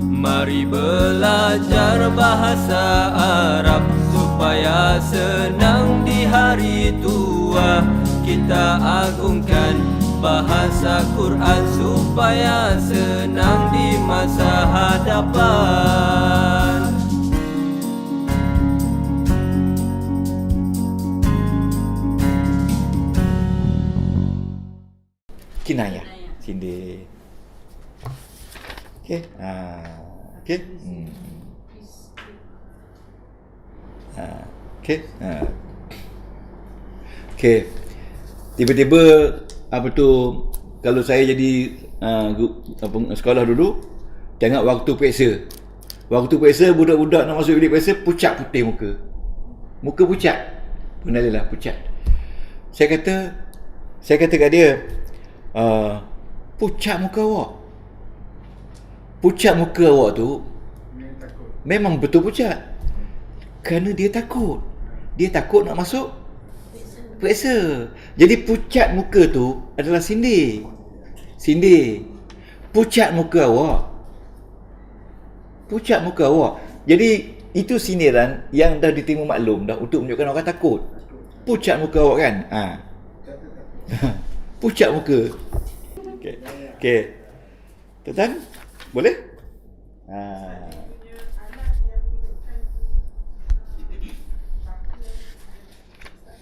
Mari belajar bahasa Arab supaya senang di hari tua. Kita agungkan bahasa Quran supaya senang di masa hadapan. Kinayah. Sindir. Okey. Okey. Okey. Okey. Tiba-tiba apa tu, kalau saya jadi sekolah dulu, tengok waktu periksa. Waktu periksa budak-budak nak masuk bilik periksa pucat putih muka. Muka pucat. Penalilah pucat. Saya kata kat dia, pucat muka awak. Pucat muka awak tu memang betul pucat. Kerana dia takut. Dia takut nak masuk periksa. Jadi pucat muka tu adalah sindir. Sindir. Pucat muka awak. Pucat muka awak. Jadi itu sindiran yang dah diterima maklum dah untuk menunjukkan orang takut. Pucat muka awak kan? Pucat muka. Okey. Tuan, boleh?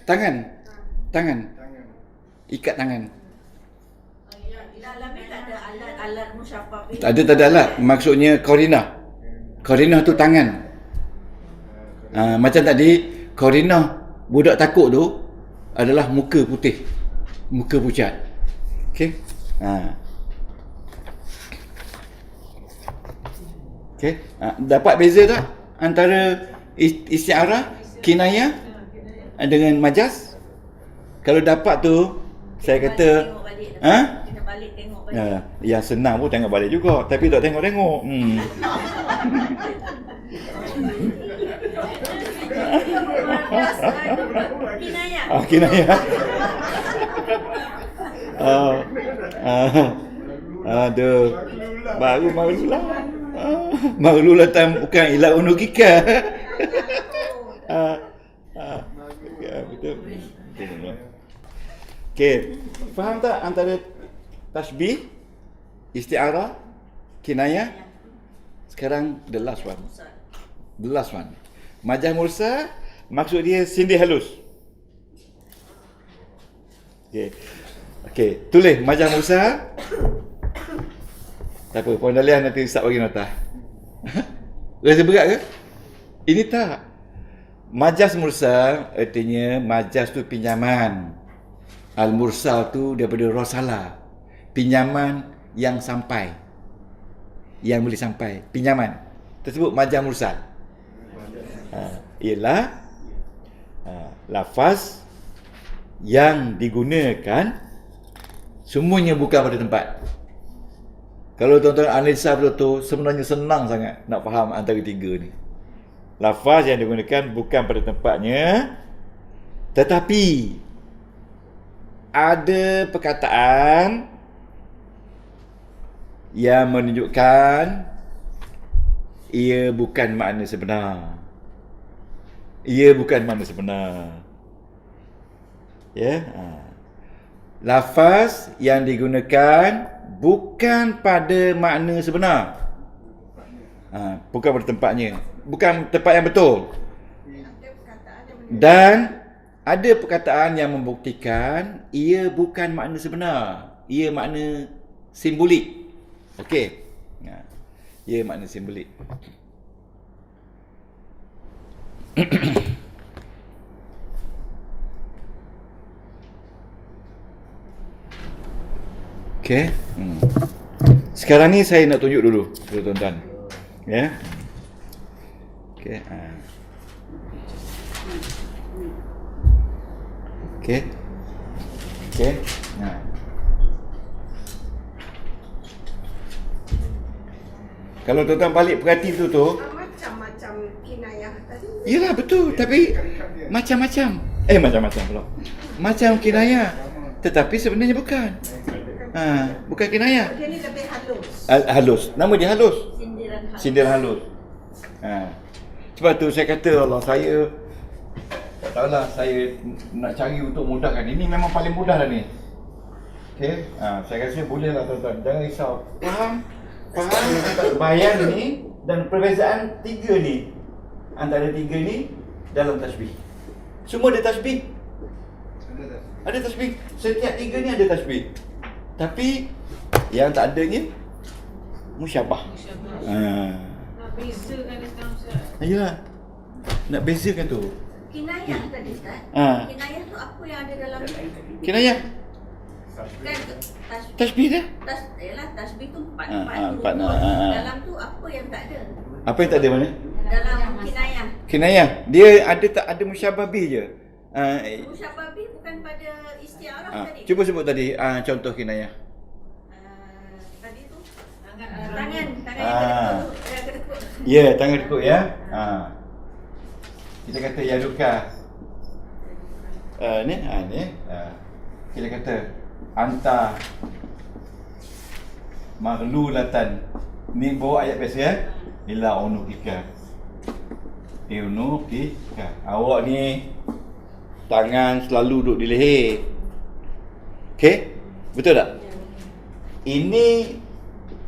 Tangan. Ikat tangan. Dalam ni tak ada alat musyafah. Tak ada alat. Maksudnya qarinah. Qarinah tu tangan. Macam tadi, qarinah budak takut tu adalah muka putih. Muka pucat. Okey? Okey? Dapat beza tak antara isti'arah, kinayah dengan majaz? Kalau dapat tu, saya kata Kita balik tengok balik. Ya senang pun tengok balik juga, tapi tak tengok-tengok. Kinayah. Kinayah. Aduh. Baru Maulula. Maulula bukan ilah unukika. Betul. Okey. Faham tak antara tasbih, isti'arah, kinayah? Sekarang the last one. The last one. Majaz mursal, maksud dia sindir halus. Okey, tulis majaz mursal. Tak apa, Puan Dahlia nanti Ustaz bagi nota. Rasa berat ke? Ini tak. Majaz mursal artinya majaz tu pinjaman. Al-mursal tu daripada rasala. Pinjaman yang sampai. Yang boleh sampai. Pinjaman. Tersebut majaz mursal. Ialah lafaz yang digunakan semuanya bukan pada tempat. Kalau tuan-tuan analisa betul-betul, sebenarnya senang sangat nak faham antara tiga ni. Lafaz yang digunakan bukan pada tempatnya, tetapi ada perkataan yang menunjukkan ia bukan makna sebenar. Ia bukan makna sebenar. Lafaz yang digunakan bukan pada makna sebenar. Bukan pada tempatnya. Bukan tempat yang betul. Dan ada perkataan yang membuktikan ia bukan makna sebenar. Ia makna simbolik. Okey. Ia makna simbolik. Okey. Sekarang ni saya nak tunjuk dulu tuan-tuan. Ya. Okey. Okey. Okey. Kalau tuan-tuan balik perhati betul-betul, Macam-macam kinayah tadi. yalah betul, tapi macam-macam. Macam-macam pula. Macam kinayah, tetapi sebenarnya bukan. Bukan kinayah. Dia ni lebih halus. Halus. Nama dia halus. Sindiran Sindir halus. Sebab tu saya kata Allah, saya tak tahulah, saya nak cari untuk mudahkan. Ini memang paling mudah dah ni. Okey, saya rasa boleh lah tuan-tuan. Jangan risau. Faham bayang ni dan perbezaan tiga ni. Antara tiga ni dalam tasbih. Semua ada tasbih. Ada tasbih. Setiap tiga ni ada tasbih. Tapi yang tak adanya musyabah. Nak bezakan dekat Ustaz. Ayolah. Nak bezakan tu. Kinayah tadi Ustaz. Kinayah tu apa yang ada dalam ni? Kinayah. Kan Tasbih dia. Yalah, tasbih tu empat empat, huruf. Dalam tu apa yang tak ada? Apa yang tak ada mana? Dalam kinayah. Kinayah. Dia ada tak ada musyabah bih je. Musyabah bih bukan pada istiarah tadi. Cuba sebut tadi contoh kinayah. Tadi tu tangan yang kedekut. Ya, tangan dekut ya. Kita kata yaduka. Ni. Kita kata anta maghlulatan. Ni bawa ayat biasa ya. Ila unukika. Unukika. Awak ni tangan selalu duduk di leher. Okey? Betul tak? Ini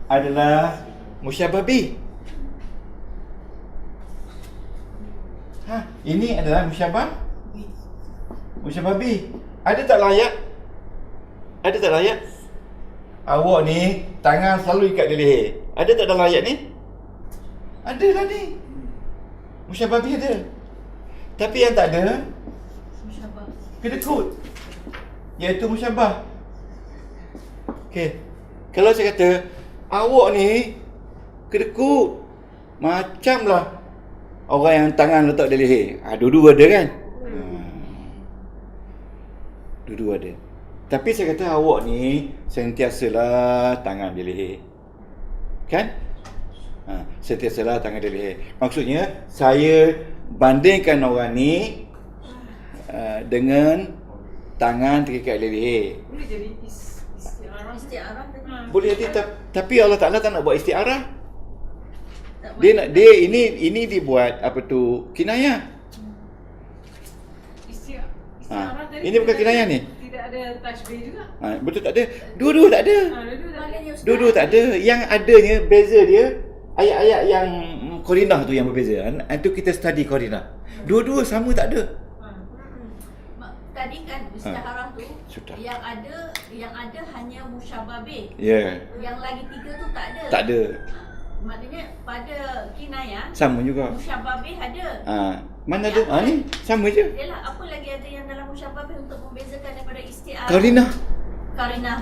adalah musyabah bih. Ini adalah musyabah bih. Ada tak layak? Ada tak layak? Awak ni tangan selalu ikat di leher. Ada tak dalam ayat ni? Ada lah ni. Musyabah bih ada. Tapi yang tak ada kedekut, iaitu musyabah. Okey. Kalau saya kata awak ni kedekut, macamlah orang yang tangan letak di leher. Dua-dua ada kan? Dua-dua ada. Tapi saya kata awak ni sentiasalah tangan di leher. Kan? Sentiasalah tangan di leher. Maksudnya saya bandingkan orang ni dengan tangan terikat di leher. Boleh jadi istiarah. Boleh jadi, tapi Allah Taala tak nak buat istiarah. Dia ini dibuat apa tu? Kinayah. Istiarah tadi Ini bukan kinayah ni. Tidak ada tasbih juga. Betul tak ada. Dua-dua tak ada. Dua-dua tak ada. Yang adanya beza dia ayat-ayat yang qarinah tu yang berbeza. Itu kita study qarinah. Dua-dua sama tak ada. Tadi kan istiarah tu Sudah. yang ada hanya musyabah bih. Ya. Yang lagi tiga tu tak ada. Tak ada. Maknanya pada kinayah Sama juga. musyabah bih ada. Mana ada? Ni sama je. Yalah, apa lagi ada yang dalam musyabah bih untuk membezakan daripada istiarah? Qarinah. Karinah.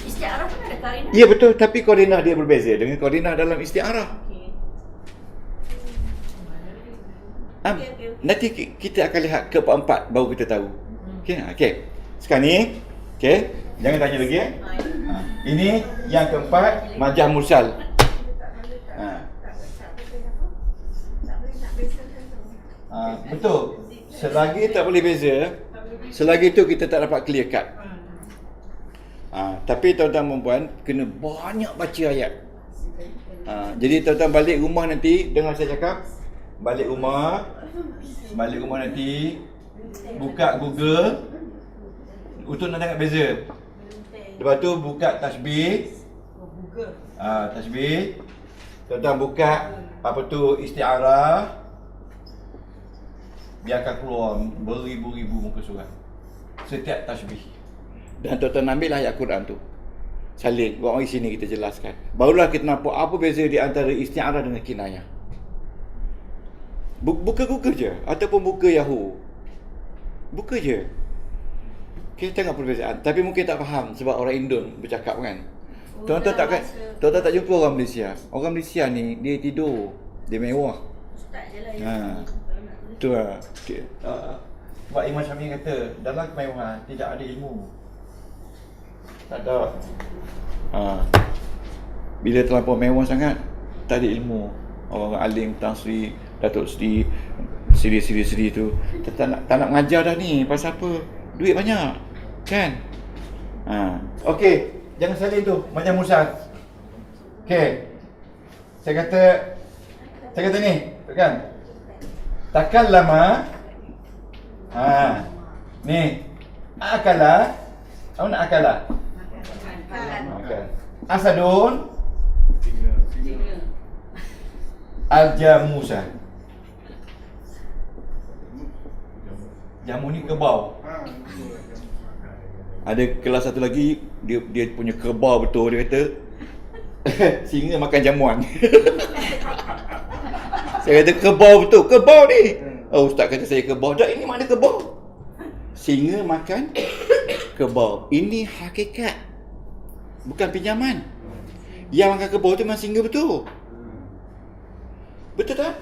Istiarah pun ada karinah. Ya betul, tapi qarinah dia berbeza dengan qarinah dalam istiarah. Okey. Nanti kita akan lihat keempat baru kita tahu. Okey. Sekarang ni, jangan tanya lagi Ini yang keempat, majah mursal. Betul. Selagi tak boleh beza, selagi tu kita tak dapat clear cut. Tapi tuan-tuan dan puan kena banyak baca ayat. Jadi tuan-tuan balik rumah nanti, dengar saya cakap, balik rumah nanti buka Google untuk nak tengok beza. Lepas tu buka tasbih. Tasbih. Tuan-tuan buka apa tu istiarah. Biarkan keluar beribu-ribu muka surat setiap tasbih. Dan tuan-tuan ambillah ayat Quran tu, salin, buat mari sini kita jelaskan. Barulah kita nampak apa beza di antara istiarah dengan kinayah. Buka Google je ataupun buka Yahoo. Buka je. Kita tengok perbezaan. Tapi mungkin tak faham sebab orang Indon bercakap kan. Tuan-tuan tak jumpa orang Malaysia. Orang Malaysia ni dia tidur, dia mewah. Ustaz je lah yang tu lah. Sebab Imam Syafi'i kata dalam kemewahan tidak ada ilmu. Tak ada. Bila terlampau mewah sangat, tak ada ilmu. Orang alim, Tan Sri, Datuk Sri, Sri tu tak nak mengajar dah ni. Pasal apa? Duit banyak. Kan? Okey, jangan salin tu, macam Musa. Okey. Saya kata ni, kan? Takallama. Ni. Akala. Apa nak akala? Makan. Asadun. Al-jamusa. Jamu ni kerbau. Ada kelas satu lagi, dia punya kerbau betul, dia kata singa makan jamuan. Saya kata kerbau betul, kerbau ni. Oh, ustaz kata saya kerbau. Dah, ini mana kerbau? Singa makan kerbau. Ini hakikat, bukan pinjaman. Yang makan kerbau tu memang singa betul. Betul tak?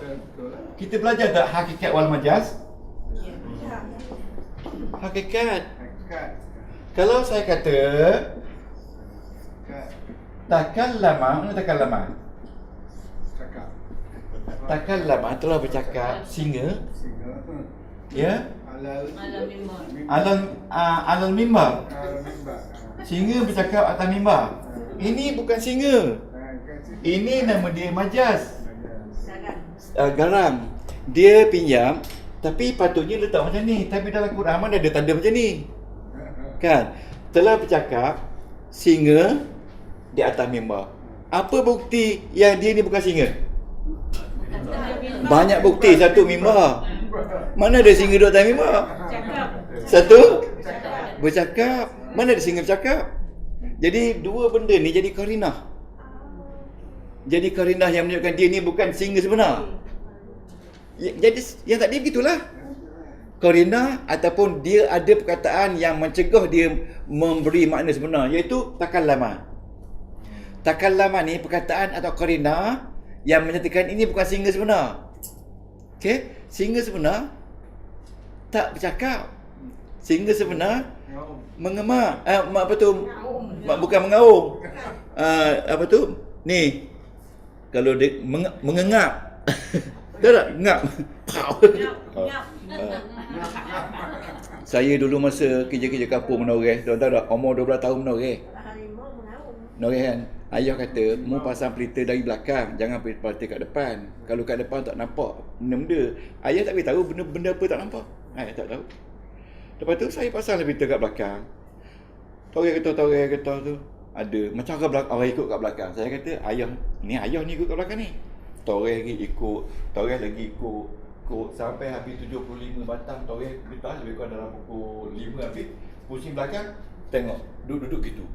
Kita belajar tak hakikat wal majaz? Hakikat. Kalau saya kata takallama, mana takallama? Takallama telah bercakap singa. Ya? Alal mimbar. Singa bercakap atas mimbar. Ini bukan singa. Ini nama dia majaz. Garang. Dia pinjam, tapi patutnya letak macam ni. Tapi dalam Quran mana ada tanda macam ni? Kan? Telah bercakap singa di atas mimbar. Apa bukti yang dia ni bukan singa? Banyak bukti. Satu, mimbar. Mana ada singa di atas mimbar? Satu, bercakap. Mana ada singa bercakap? Jadi dua benda ni jadi qarinah. Jadi qarinah yang menunjukkan dia ni bukan singa sebenar. Jadi yang tadi begitulah. Qarinah ataupun dia ada perkataan yang mencegah dia memberi makna sebenar, iaitu takallama. Takallama ni perkataan atau qarinah yang menyatakan ini bukan singa sebenar. Okey, singa sebenar tak bercakap. Singa sebenar mengemak. Apa tu? Bukan mengaum. Apa tu? Ni. Kalau dia mengengap. Tahu tak? Ngap. Saya dulu masa kerja-kerja kampung menoreh, tuan-tuan tak? Umur 12 tahun menoreh. Menoreh kan? Ayah kata, mu pasang pelita dari belakang, jangan pelita kat depan. Kalau kat depan tak nampak benda-benda. Ayah tak beritahu benda-benda apa tak nampak. Ayah tak tahu. Lepas tu saya pasang pelita kat belakang. Toreh getah tu ada. Macam orang ikut kat belakang. Saya kata, ayah ni ikut kat belakang ni. Toreh lagi ikut, toreh lagi ikut sampai habis 75 batang toreh getah, lebih kurang dalam pukul 5 habis. Pusing belakang, tengok duduk gitu.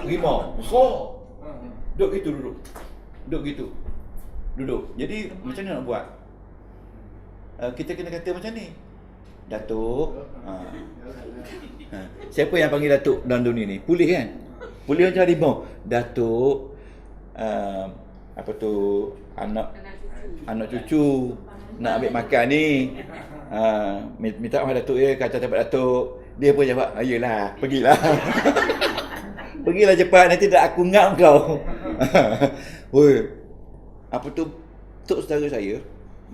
Rimau besar. Duduk gitu. Jadi macam mana nak buat? Kita kena kata macam ni. Datuk. Siapa yang panggil Datuk dalam dunia ni? Polis kan? Polis macam harimau. Datuk, apa tu, anak cucu nak ambil makan ni. Minta maaf Datuk ya, kata tempat Datuk. Dia pun jawab, ayolah, pergilah. Pergilah cepat, nanti tak aku ngap kau. Woi, apa tu, tok saudara saya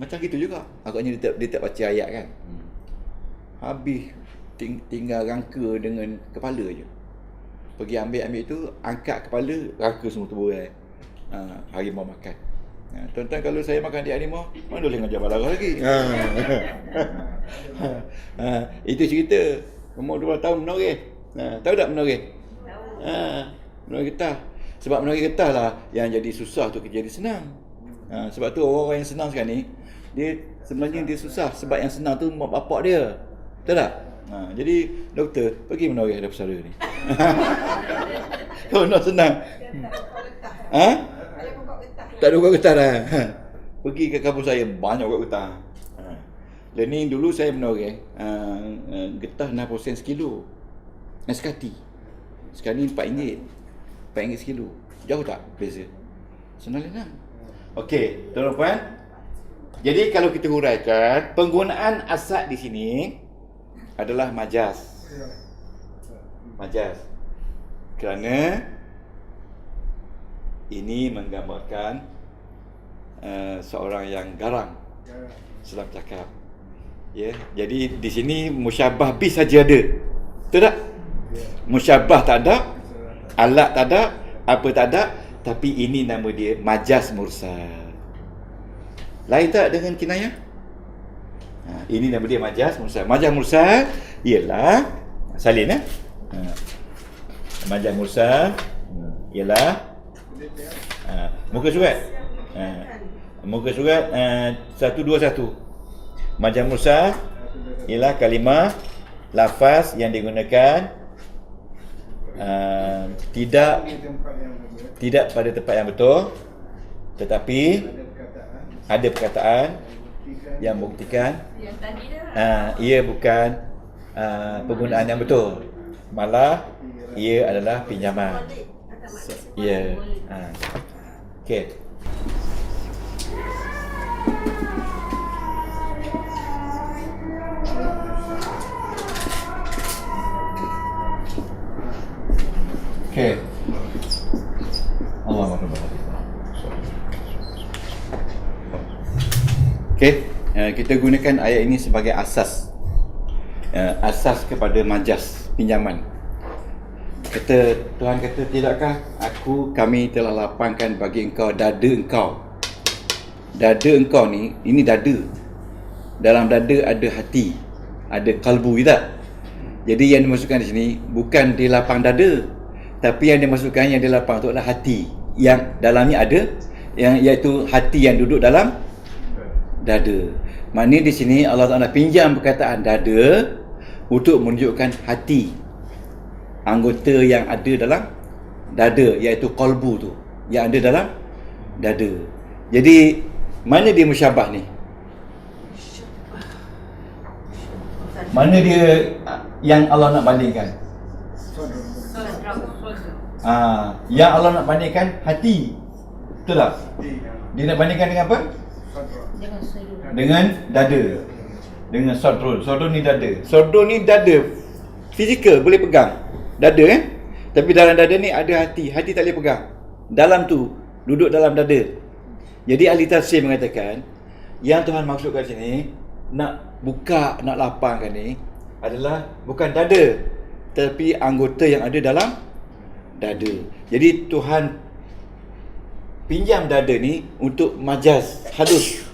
macam gitu juga. Agaknya dia tak baca ayat kan. Habis tinggal rangka dengan kepala je. Pergi ambil tu, angkat kepala, rangka semua terburai. Harimau makan. Tuan-tuan, kalau saya makan di harimau, mana boleh ngajar balarah lagi. Itu cerita. Umur 2 tahun menoreh. Tahu tak menoreh? Menoreh getah. Sebab menoreh getah lah yang jadi susah tu jadi senang. Sebab tu orang-orang yang senang sekarang ni, dia sebenarnya dia susah. Sebab yang senang tu mak bapak dia. Tahu tak? Jadi doktor pergi menoreh ada pesara ni. Kalau nak senang. Tak ada ubat getah dah. Pergi ke kampung saya, banyak ubat getah. Dan ni dulu saya menoreh getah 60 sen sekilo. Sekati. Sekarang ni RM4. RM4 sekilo. Jauh tak beza? Senang-senang. Okey, tuan-tuan. Jadi kalau kita huraikan, penggunaan asad di sini adalah majaz. Majaz. Kerana ini menggambarkan seorang yang garang dalam cakap. Ya, jadi di sini musyabah bis saja ada. Betul tak? Musyabah tak ada, alat tak ada, apa tak ada, Tapi ini nama dia majaz mursal. Lain tak dengan kinayah? Ini nama dia majaz mursal. Majaz mursal ialah salin majaz mursal ialah muka surat. Muka surat 121. Majaz mursal ialah kalimah lafaz yang digunakan tidak pada tempat yang betul, tetapi ada perkataan yang membuktikan Yang tadi dah. ia bukan penggunaan yang betul, malah ia adalah pinjaman. Ya. Okey. Okey. Allah Akbar. Okey, kita gunakan ayat ini sebagai asas. Asas kepada majaz pinjaman. Tuhan kata, tidakkah kami telah lapangkan bagi engkau dada engkau. Dada engkau ni, ini dada. Dalam dada ada hati, ada kalbu, tak? Jadi yang dimasukkan di sini bukan di lapang dada, tapi yang dimasukkan yang di lapang itu adalah hati. Yang dalamnya ada, iaitu hati yang duduk dalam dada. Maknanya di sini Allah Ta'ala pinjam perkataan dada untuk menunjukkan hati, anggota yang ada dalam dada, iaitu qalbu tu, yang ada dalam dada. Jadi mana dia musyabah ni? Mana dia yang Allah nak bandingkan? Yang Allah nak bandingkan hati. Betul tak? Dia nak bandingkan dengan apa? Dengan dada. Dengan sodrul. Sodrul ni dada. Sodrul ni dada. Fizikal, boleh pegang. Dada Tapi dalam dada ni ada hati. Hati tak boleh pegang. Dalam tu, duduk dalam dada. Jadi ahli tafsir mengatakan, yang Tuhan maksudkan sini, nak buka, nak lapangkan ni adalah bukan dada, tapi anggota yang ada dalam dada. Jadi Tuhan pinjam dada ni untuk majaz halus,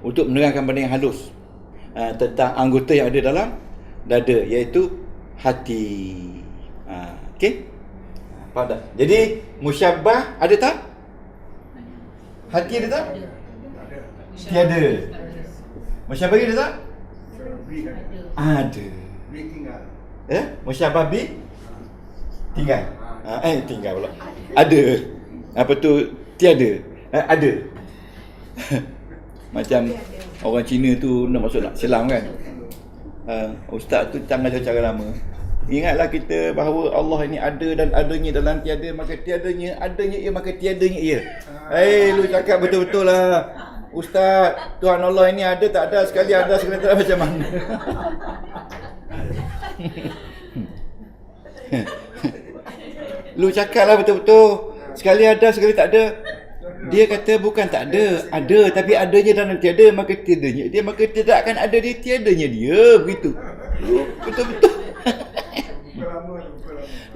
untuk menerangkan benda yang halus tentang anggota yang ada dalam dada, iaitu hati. Okey? Faham tak? Jadi musyabbah ada tak? Hati ada tak? Tiada. Musyabbah ada tak? Ada. Musyabbah bi tinggal. Tinggal pula. Ada. Apa tu? Tiada. Ada. Macam orang Cina tu nak masuk nak selam kan. Ustaz tu jangan cara lama. Ingatlah kita bahawa Allah ini ada dan adanya dalam tiada, maka tiadanya adanya ia, maka tiadanya ia. Lu cakap betul-betul lah Ustaz. Tuhan Allah ini ada tak ada, sekali ada sekali tak ada, macam mana? Lu cakap lah betul-betul, sekali ada sekali tak ada. Dia kata bukan tak ada, ada, tapi adanya dalam tiada, maka tiadanya dia, maka tidak akan ada dia, tiadanya dia. Begitu. Lu betul-betul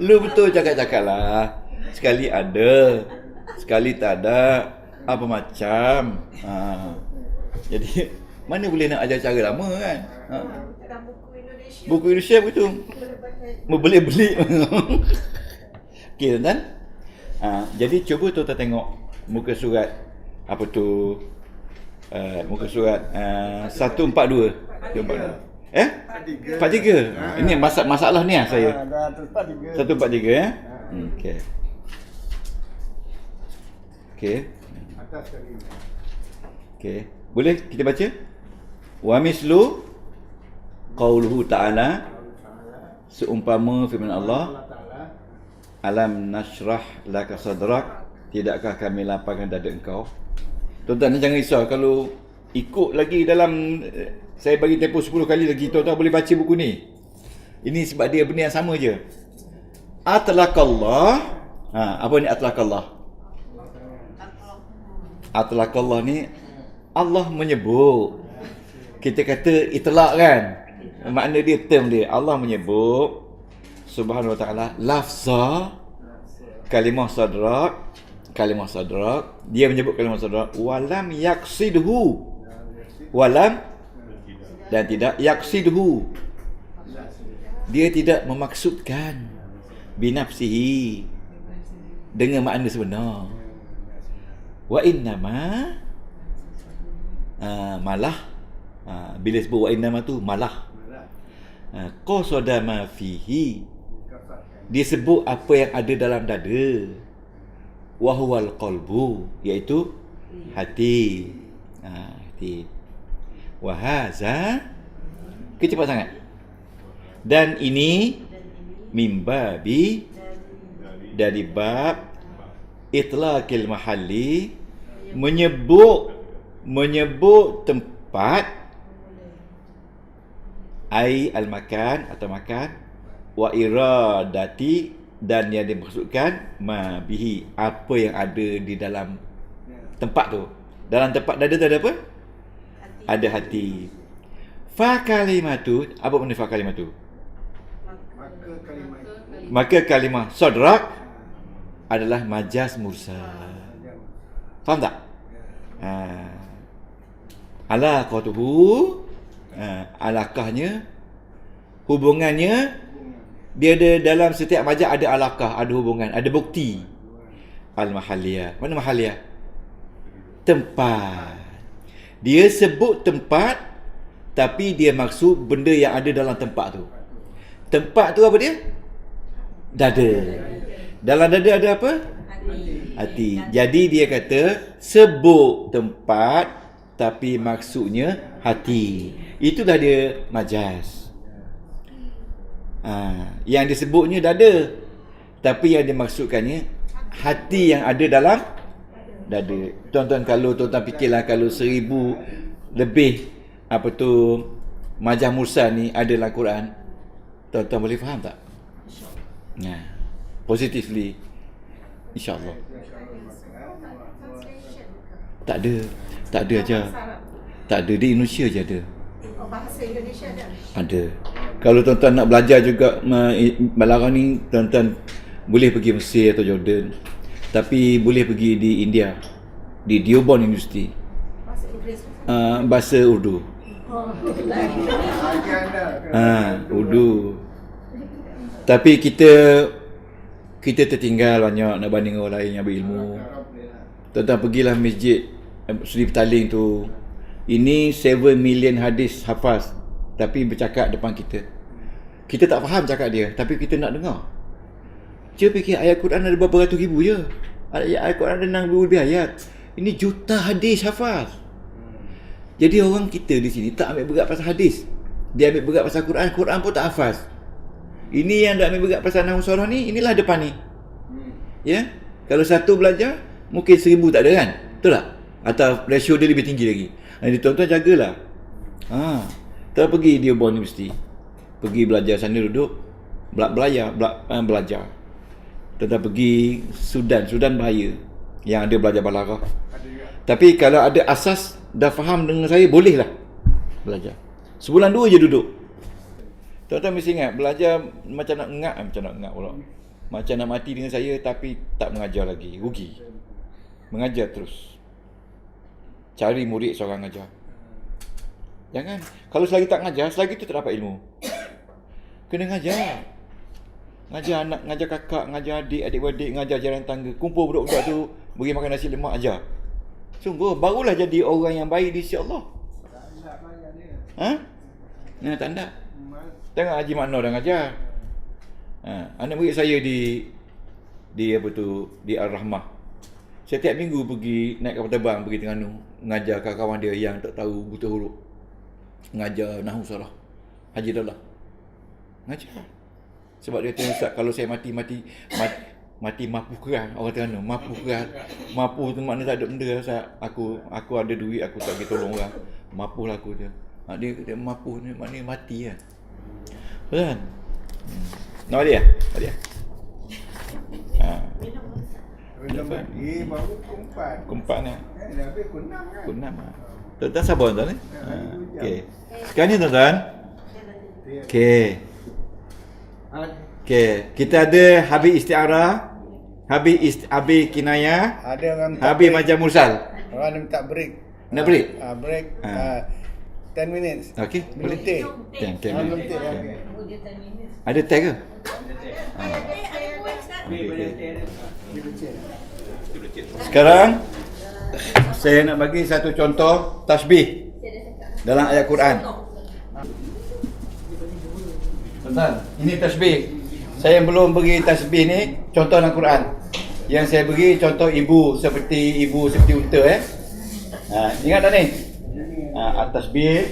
lu betul cakap-cakap lah. Sekali ada, sekali tak ada, apa macam. Jadi mana boleh nak ajar cara lama kan? Buku Indonesia begitu, beli-beli. Okey tuan-tuan. Jadi cuba tuan-tuan tengok muka surat apa tu, muka surat 142. 43. Ini masalah ni saya. 143 ya. Okey. Okey. Atas sekali. Okey. Boleh kita baca? Wa mislu qauluhu ta'ala, seumpama firman Allah, alam nashrah laka sadrak, tidakkah kami lapangkan dada engkau. Tuan-tuan jangan risau kalau ikut lagi dalam, saya bagi tempoh 10 kali lagi, tuan-tuan boleh baca buku ni. Ini sebab dia benda yang sama je. Atlaqallah. Apa ni atlaqallah? Atlaqallah ni Allah menyebut. Kita kata itlaq kan, makna dia, term dia. Allah menyebut Subhanahu wa ta'ala lafza kalimah sadrak kalimah sadrak, dia menyebut kalimah sadrak walam yaqsidhu, walam dan tidak yaqsidhu, dia tidak memaksudkan binafsihi dengan makna sebenar. Wa innama malah bila sebut wa innama tu malah qasada ma fihi, dia sebut apa yang ada dalam dada, wa huwal qalbu, iaitu hati. Hati. Wa haza, cepat sangat. Dan ini mimbabi, dari bab itlaqil mahalli, menyebut tempat, ai al-makan atau makan, wa iradati, dan yang dimaksudkan ma bihi, apa yang ada di dalam tempat tu. Dalam tempat dada tu ada apa? Ada hati. Fa kalimatu, apa benda fa kalimatu? Maka kalimah sadrak adalah majaz mursal. Faham tak? Alaqatuhu, alaqahnya, hubungannya, dia ada dalam setiap majaz ada alaqah, ada hubungan, ada bukti. Al-mahalliyah. Mana mahalliyah? Tempat. Dia sebut tempat, tapi dia maksud benda yang ada dalam tempat tu. Tempat tu apa dia? Dada. Dalam dada ada apa? Hati. Jadi dia kata sebut tempat tapi maksudnya hati. Itulah dia majaz. Yang disebutnya dada, tapi yang dimaksudkannya hati yang ada dalam dada. Tuan-tuan, kalau tuan-tuan fikirlah, kalau 1000 lebih apa tu majaz mursal ni ada dalam Quran, tuan-tuan boleh faham tak? Positively, InsyaAllah. Tak ada aja. Tak ada, di Indonesia je ada. Bahasa Indonesia ada? Ada. Kalau tuan-tuan nak belajar juga melarang ni, tuan-tuan boleh pergi Mesir atau Jordan, tapi boleh pergi di India, di Dearborn University. Bahasa Inggeris? Bahasa Urdu. Urdu. Tapi kita tertinggal banyak nak banding orang lain yang berilmu. Tuan-tuan pergilah masjid Seri Petaling tu. Ini 7 million hadis hafaz, tapi bercakap depan kita. Kita tak faham cakap dia, tapi kita nak dengar. Dia fikir ayat Quran ada berapa ratus ribu je. Ayat Quran ada 6,000 lebih ayat. Ini juta hadis hafaz. Jadi orang kita di sini tak ambil berat pasal hadis. Dia ambil berat pasal Quran, Quran pun tak hafaz. Ini yang dah ambil berat pasal nahwu sarah ni, inilah depan ni. Ya? Kalau satu belajar, mungkin 1000 tak ada kan? Betul tak? Atau ratio dia lebih tinggi lagi. Jadi tuan-tuan jagalah. Tuan pergi Dearborn University, pergi belajar sana, duduk belajar. Tuan-tuan pergi Sudan bahaya, yang ada belajar balaghah. Tapi kalau ada asas, dah faham dengan saya, bolehlah belajar. Sebulan 2 je duduk. Tuan-tuan mesti ingat, belajar macam nak ngak pula. Macam nak mati dengan saya tapi tak mengajar lagi, rugi. Mengajar terus. Cari murid seorang ngajar. Jangan, kalau selagi tak ngajar, selagi tu tak dapat ilmu. Kena ngajar. Ngajar anak, ngajar kakak, ngajar adik, adik-beradik, ngajar jiran tangga. Kumpul budak-budak tu, beri makan nasi lemak, ajar. Sungguh, barulah jadi orang yang baik di sisi Allah. Tanda. Tengok Haji Makno dah ngajar. Anak murid saya di Al-Rahmah. Setiap minggu pergi naik kapal terbang pergi Terengganu, ngajar kawan-kawan dia yang tak tahu buta huruf. Ngajar nahwu sarah. Haji Dallah. Ngajar. Sebab dia kata, Ustaz, kalau saya mati mapuh keras. Orang Terengganu mapuh keras. Mapuh tu makna tak ada benda, Ustaz. Aku ada duit, aku tak pergi tolong orang. Mapuhlah aku je. Dia kata mapuh ni maknanya mati kan. Betul kan? Nama dia? Baru Kumpat ni. dah habis kunam kan? Kunam. Tuan-tuan sabar tuan ni. Okey. Sekarang ni tuan-tuan. Okey. Kita ada habis isti'arah. Habis kinayah, Ada orang minta habis break. majaz mursal. Orang dia minta break. Nak break? Break. Ah. 10 minutes. Okey, boleh. Letih. Okey, okey. Belum letih. Ada tag ke? Sekarang saya nak bagi satu contoh tasbih dalam ayat Quran. Tuan, ini tasbih. Saya belum bagi tasbih ni contoh dalam Quran. Yang saya bagi contoh ibu seperti unta ingat tak ni? At-tasbih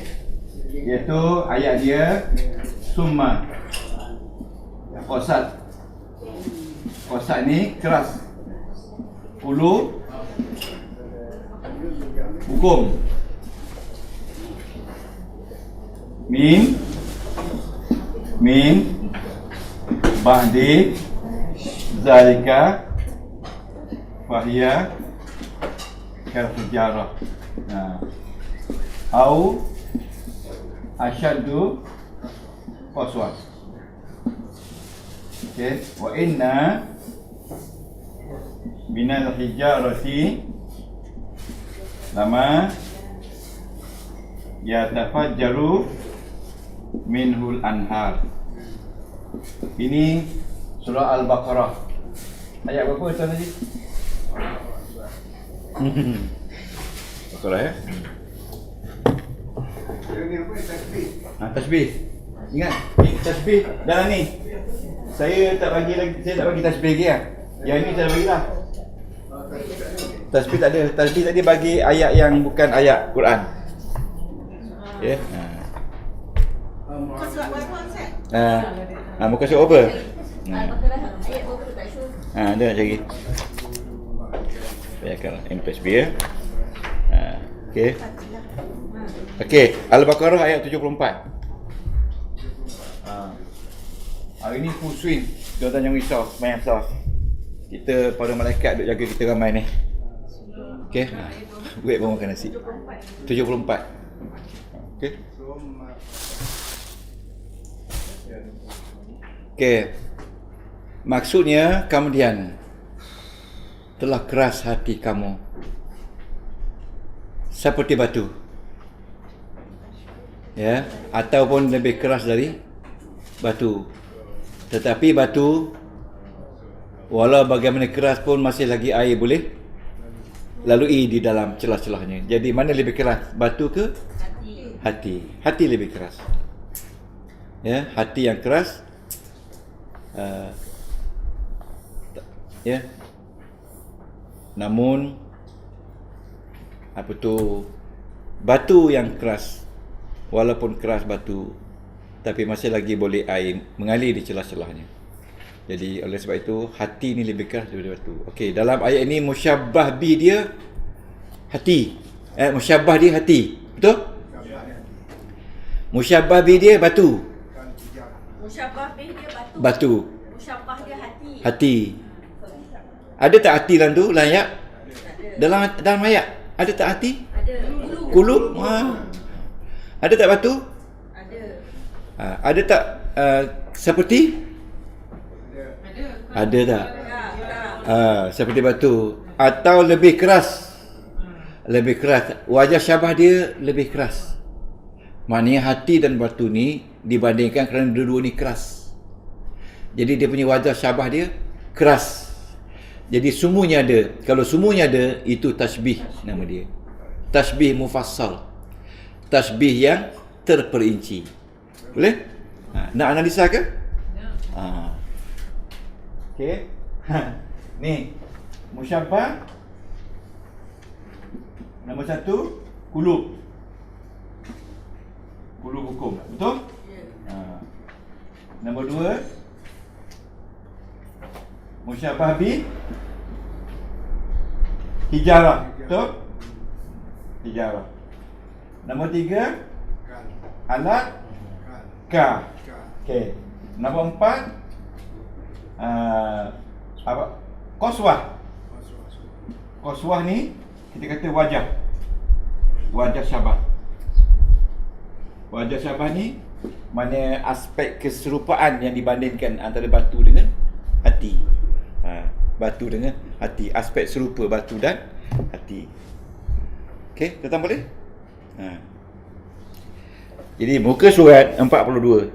iaitu ayat dia summa. Qasad. Qasad ni keras. Ulu hukum. Min ba'di zalika fahiya kal-hijarah. Au asyaddu qaswa. Okey, wa inna minal hijarati lama yatafajjaru minhul anhar. Ini surah Al-Baqarah. Ayat berapa tuan tadi? Baqarah ya? Tasbih. Ingat, tasbih dalam ni. Saya tak bagi tasbih lagi lah. Yang ni saya bagi lah. Tasbih tak ada. Tasbih tadi bagi ayat yang bukan ayat Quran. Ya. Muka surat berapa Ustaz? Muka surat apa? Al-Baqarah ayat berapa tak sure. Ada nak cari. Saya akan MP ya. Okey. Okey, Al-Baqarah ayat 74. Hari ni full swing. Tuan-tuan jangan risau, main asal. Kita para malaikat duk jaga kita ramai ni. Okey. Wait baru makan nasi. 74. Okey. Okey. Maksudnya kemudian telah keras hati kamu seperti batu. Ya, ataupun lebih keras dari batu. Tetapi batu walau bagaimana keras pun masih lagi air boleh lalui di dalam celah-celahnya. Jadi mana lebih keras? Batu ke hati? Hati lebih keras. Ya, hati yang keras ya. Namun apa tu, batu yang keras, walaupun keras batu, tapi masih lagi boleh air mengalir di celah-celahnya. Jadi oleh sebab itu hati ni lebih keras daripada batu. Okey, dalam ayat ini musyabbah bi dia hati. Musyabbah dia hati. Betul? Musyabbah bi dia batu. Musyabbah bih dia batu. Batu. Musyabbah dia hati. Hati. Ada tak hati dalam tu? Dalam ayat? Dalam ayat ada tak hati? Ada Kulub? Ada tak batu? Ada. Ada tak seperti? Ada tak? Seperti batu. Atau lebih keras? Lebih keras. Wajah syabah dia lebih keras. Maknanya hati dan batu ni dibandingkan kerana dua-dua ni keras. Jadi dia punya wajah syabah dia keras. Jadi semuanya ada. Kalau semuanya ada, itu tasbih nama dia. Tasbih mufassal. Tasbih yang terperinci. Boleh? Nak analisa ke? Okey. Ni musyabbah. Nombor 1 kulub. Kulub hukum. Betul? Nombor 2 musyabbah bi hijarah. Betul? Hijarah. Nombor 3 alat ka. Okey. Nombor 4 apa? Qaswah. Qaswah ni kita kata wajah. Wajah syabah. Wajah syabah ni mana aspek keserupaan yang dibandingkan antara batu dengan hati. batu dengan hati. Aspek serupa batu dan hati. Okey, tuan-tuan boleh? Jadi muka surat 42.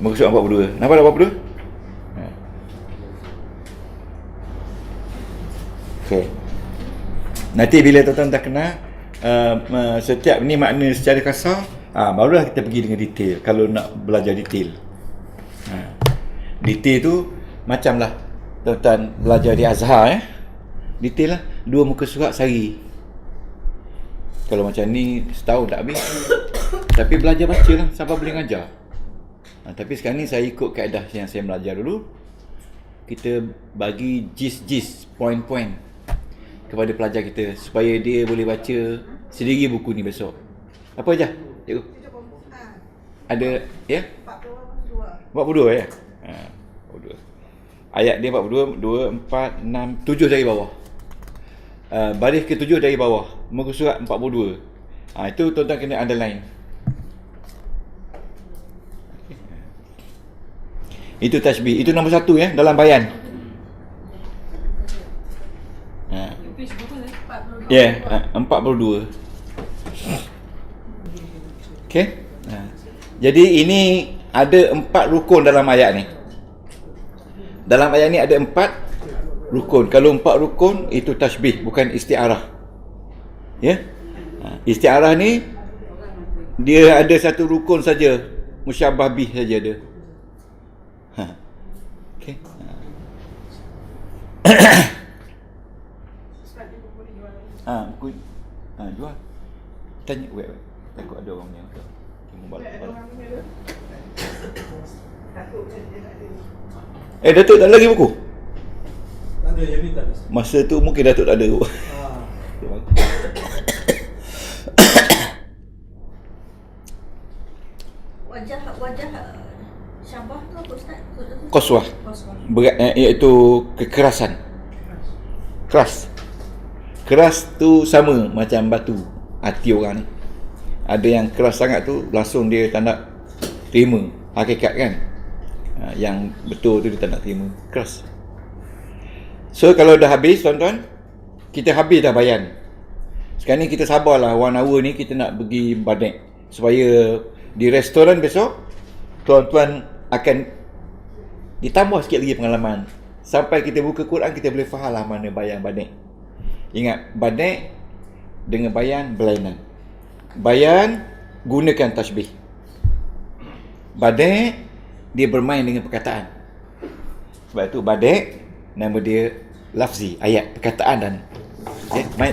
Muka surat 42. Nampak tak 42? Okey. Nanti bila tuan-tuan dah kenal setiap ni makna secara kasar, barulah kita pergi dengan detail. Kalau nak belajar detail, detail tu macam lah tuan-tuan belajar di Azhar, detail lah 2 muka surat sehari. Kalau macam ni setahun tak habis. Tapi belajar baca lah sampai boleh ngajar. Tapi sekarang ni saya ikut kaedah yang saya belajar dulu. Kita bagi gist, point-point kepada pelajar kita supaya dia boleh baca sendiri buku ni besok. Apa aja? Cikgu? Ada ya? 42 ya? 42. Ayat dia 42, 2, 4, 6, 7 dari bawah. Baris ke-7 dari bawah. Muka surat 42. Itu tuan-tuan kena underline. Itu tasbih. Itu nombor 1 ya dalam bayan. Page berapa ni? Ya, 42. Okey. Jadi ini ada 4 rukun dalam ayat ni. Dalam ayat ni ada 4 rukun. Kalau 4 rukun itu tasbih, bukan isti'arah. Ya. Isti'arah ni dia ada 1 rukun saja, musyabbah bih saja ada. Okey. Buku jual. Tanya web. Takut ada orang yang Datuk tak ada lagi buku? Tak ada, yang ni tak ada. Masa tu mungkin Datuk tak ada. Wajah Syabah tu apa Ustaz? Qaswah. Berat, iaitu kekerasan. Keras tu sama macam batu hati orang ni. Ada yang keras sangat tu langsung dia tak nak terima hakikat kan. Yang betul tu dia tak nak terima. Keras. So kalau dah habis tuan-tuan, kita habis dah bayan. Sekarang ni kita sabarlah 1 hour ni kita nak pergi Badek. Supaya di restoran besok tuan-tuan akan ditambah sikit lagi pengalaman. Sampai kita buka Quran kita boleh faham lah mana bayan Badek. Ingat, Badek dengan bayan berlainan. Bayan gunakan tasbih. Badek dia bermain dengan perkataan. Sebab itu Badek nama dia lafzi, ayat, perkataan dan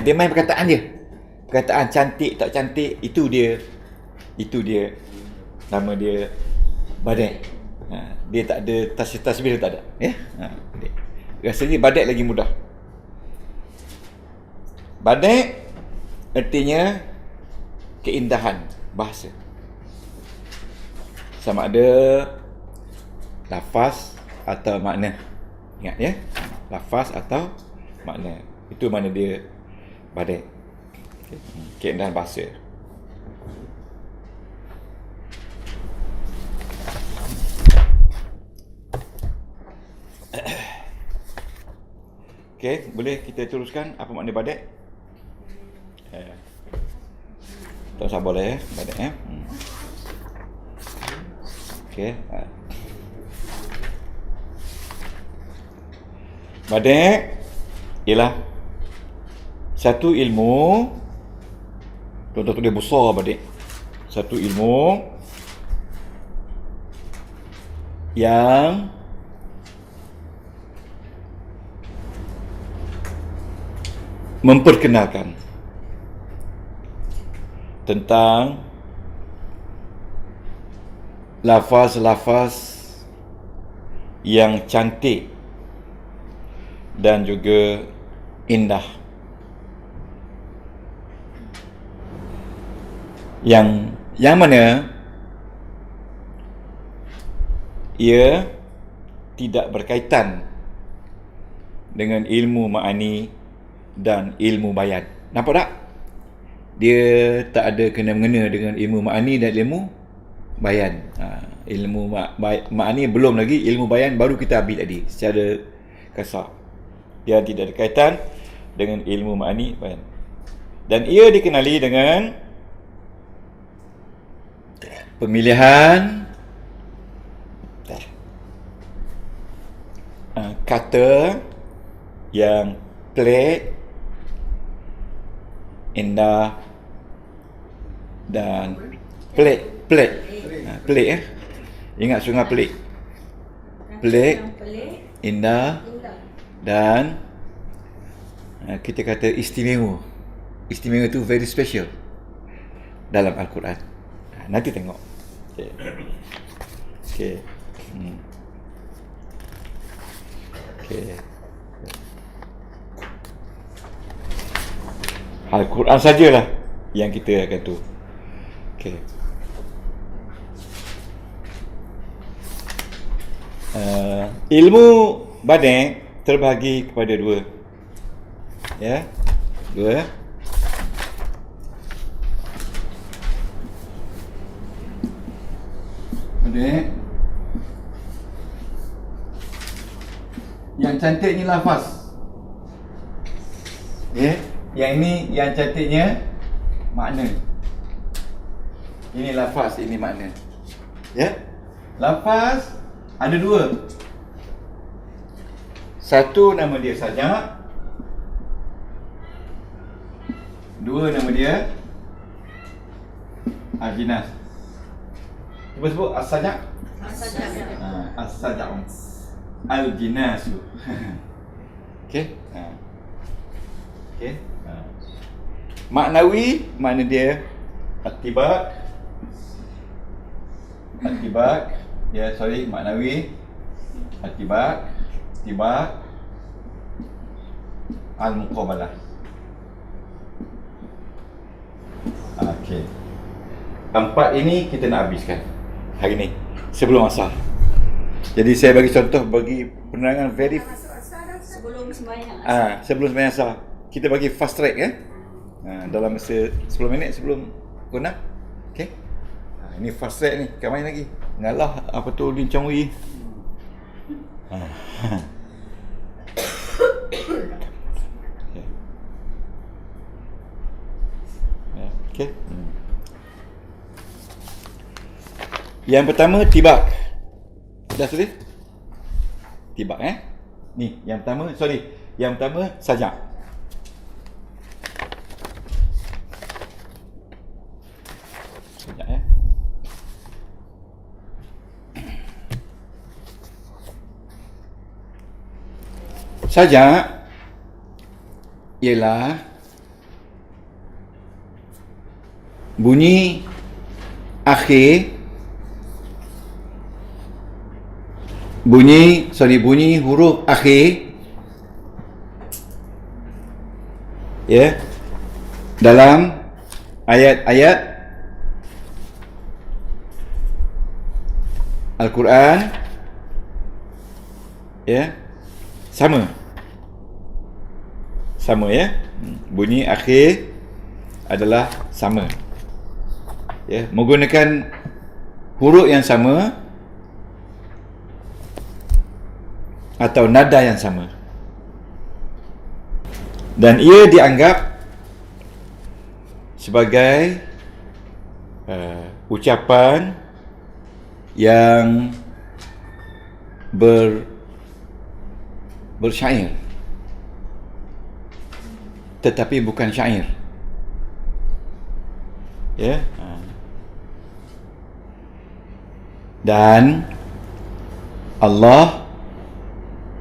dia main perkataan dia. Perkataan cantik tak cantik itu dia nama dia Badek. Dia tak ada tasbih dia tak ada ya. Rasanya Badek lagi mudah. Badek artinya keindahan bahasa. Sama ada lafaz atau makna. Ingat ya, lafaz atau makna. Itu mana dia Badek. Keindahan bahasa. Okey, boleh kita teruskan apa makna Badek? Tak sabar lah Badek Okey. Badek ialah satu ilmu. Tuan-tuan tulis besar Badek. Satu ilmu yang memperkenalkan tentang lafaz-lafaz yang cantik dan juga indah, yang mana ia tidak berkaitan dengan ilmu ma'ani dan ilmu bayan. Nampak tak? Dia tak ada kena-mengena dengan ilmu ma'ani dan ilmu bayan. Ilmu ma'ani belum lagi, ilmu bayan baru kita ambil tadi secara kasar. Dia tidak ada kaitan dengan ilmu ma'ani bayan. Dan ia dikenali dengan pemilihan kata yang pelik, indah dan pelik. Ingat sungai pelik. Pelik, Yang pelik, indah indah. dan kita kata istimewa. Istimewa itu very special dalam Al-Quran. Nanti tengok. Okey. Okey. Al-Quran sajalah yang kita akan tu. Okey. Ilmu badai terbahagi kepada dua. Ya. Dua. Badai. Yang cantik ni lafaz. Ya. Yang ini yang cantiknya makna. Ini lafaz, ini makna. Ya. Lafaz ada dua. Satu nama dia sajak. Dua nama dia al-jinas. Cuba sebut as-sajak. As-sajak. Al-jinas. Okey. Okey. Maknawi, makna dia at-tibak. At-tibak. Ya, sorry, maknawi. At-tibak. Tibak. Al-muqabalah. Okey. Empat ini kita nak habiskan hari ni sebelum asar. Jadi saya bagi contoh, bagi penerangan very Sebelum sembahyang. sebelum sembahyang asar. Kita bagi fast track dalam masa 10 minit sebelum pukul 6. Okey. Ini fast track ni. Kau main lagi. Ngalah apa tu Lin Chong Wei. Okey. Yang pertama tibak. Dah tulis? Tibak Ni yang pertama, sorry. Yang pertama sajak. Sajak Sajak ialah bunyi akhir, bunyi huruf akhir dalam ayat-ayat Al-Quran sama bunyi akhir adalah sama, menggunakan huruf yang sama atau nada yang sama, dan ia dianggap sebagai ucapan yang bersyair, tetapi bukan syair. Dan Allah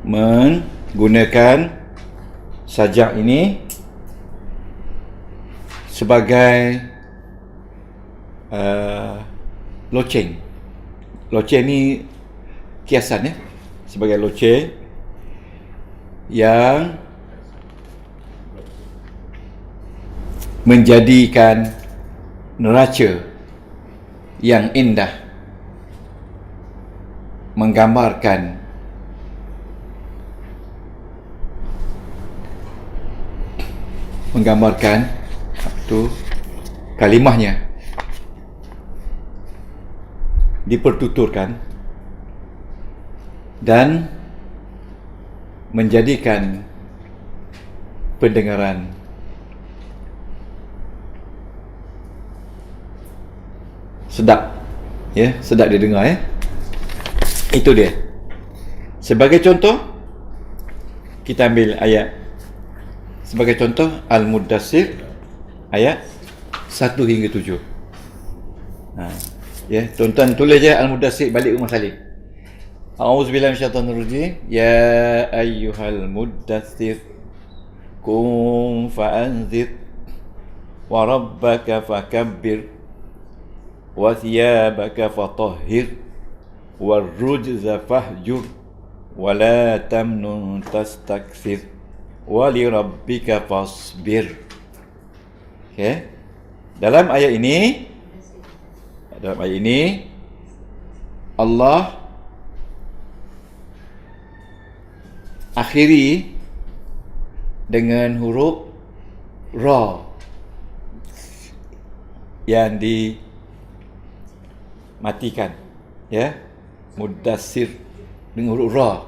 menggunakan sajak ini sebagai loceng. Loceng ni kiasan sebagai loceng yang menjadikan neraca yang indah, menggambarkan kalimahnya, dipertuturkan dan menjadikan pendengaran sedap, ya, sedap didengar, ya. Itu dia. Sebagai contoh, kita ambil ayat. Sebagai contoh, Al-Muddassir ayat 1 hingga 7. Ya, tuan-tuan tulis je Al-Muddassir balik rumah salin. A'udzubillahi minasyaitonirrajim. Ya ayyuhal muddatsir qum fa'anzir wa rabbaka fakabbir wa thiyabaka fatahhir warrujza fahjur wa la tamnun tastakthir wa li rabbika fasbir. Okay. Dalam ayat ini Allah akhiri dengan huruf Ra yang dimatikan, ya. Muddassir dengan huruf Ra,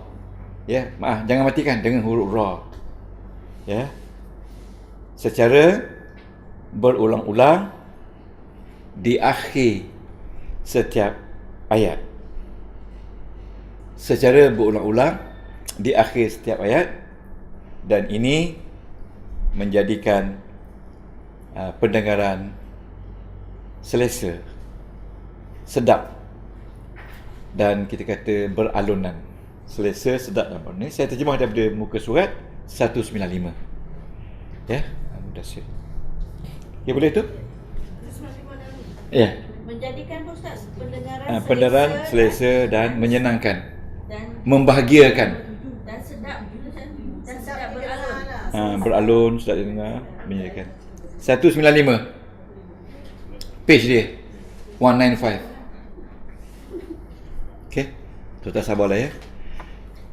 ya. Maaf, jangan matikan, dengan huruf Ra, ya. Secara berulang-ulang di akhir setiap ayat. Secara berulang-ulang di akhir setiap ayat, dan ini menjadikan pendengaran selesa, sedap, dan kita kata beralunan. Selesa, sedap dan beralunan. Saya terjemah daripada muka surat 195. Ya, Muddassir. Ya, boleh tu? Ya. Menjadikan Ustaz pendengaran selesa dan menyenangkan, dan membahagiakan, sedap beralun. beralun, sedap dengar, menyenangkan. 195 page dia 195. Okey, tuan-tuan sabarlah, ya.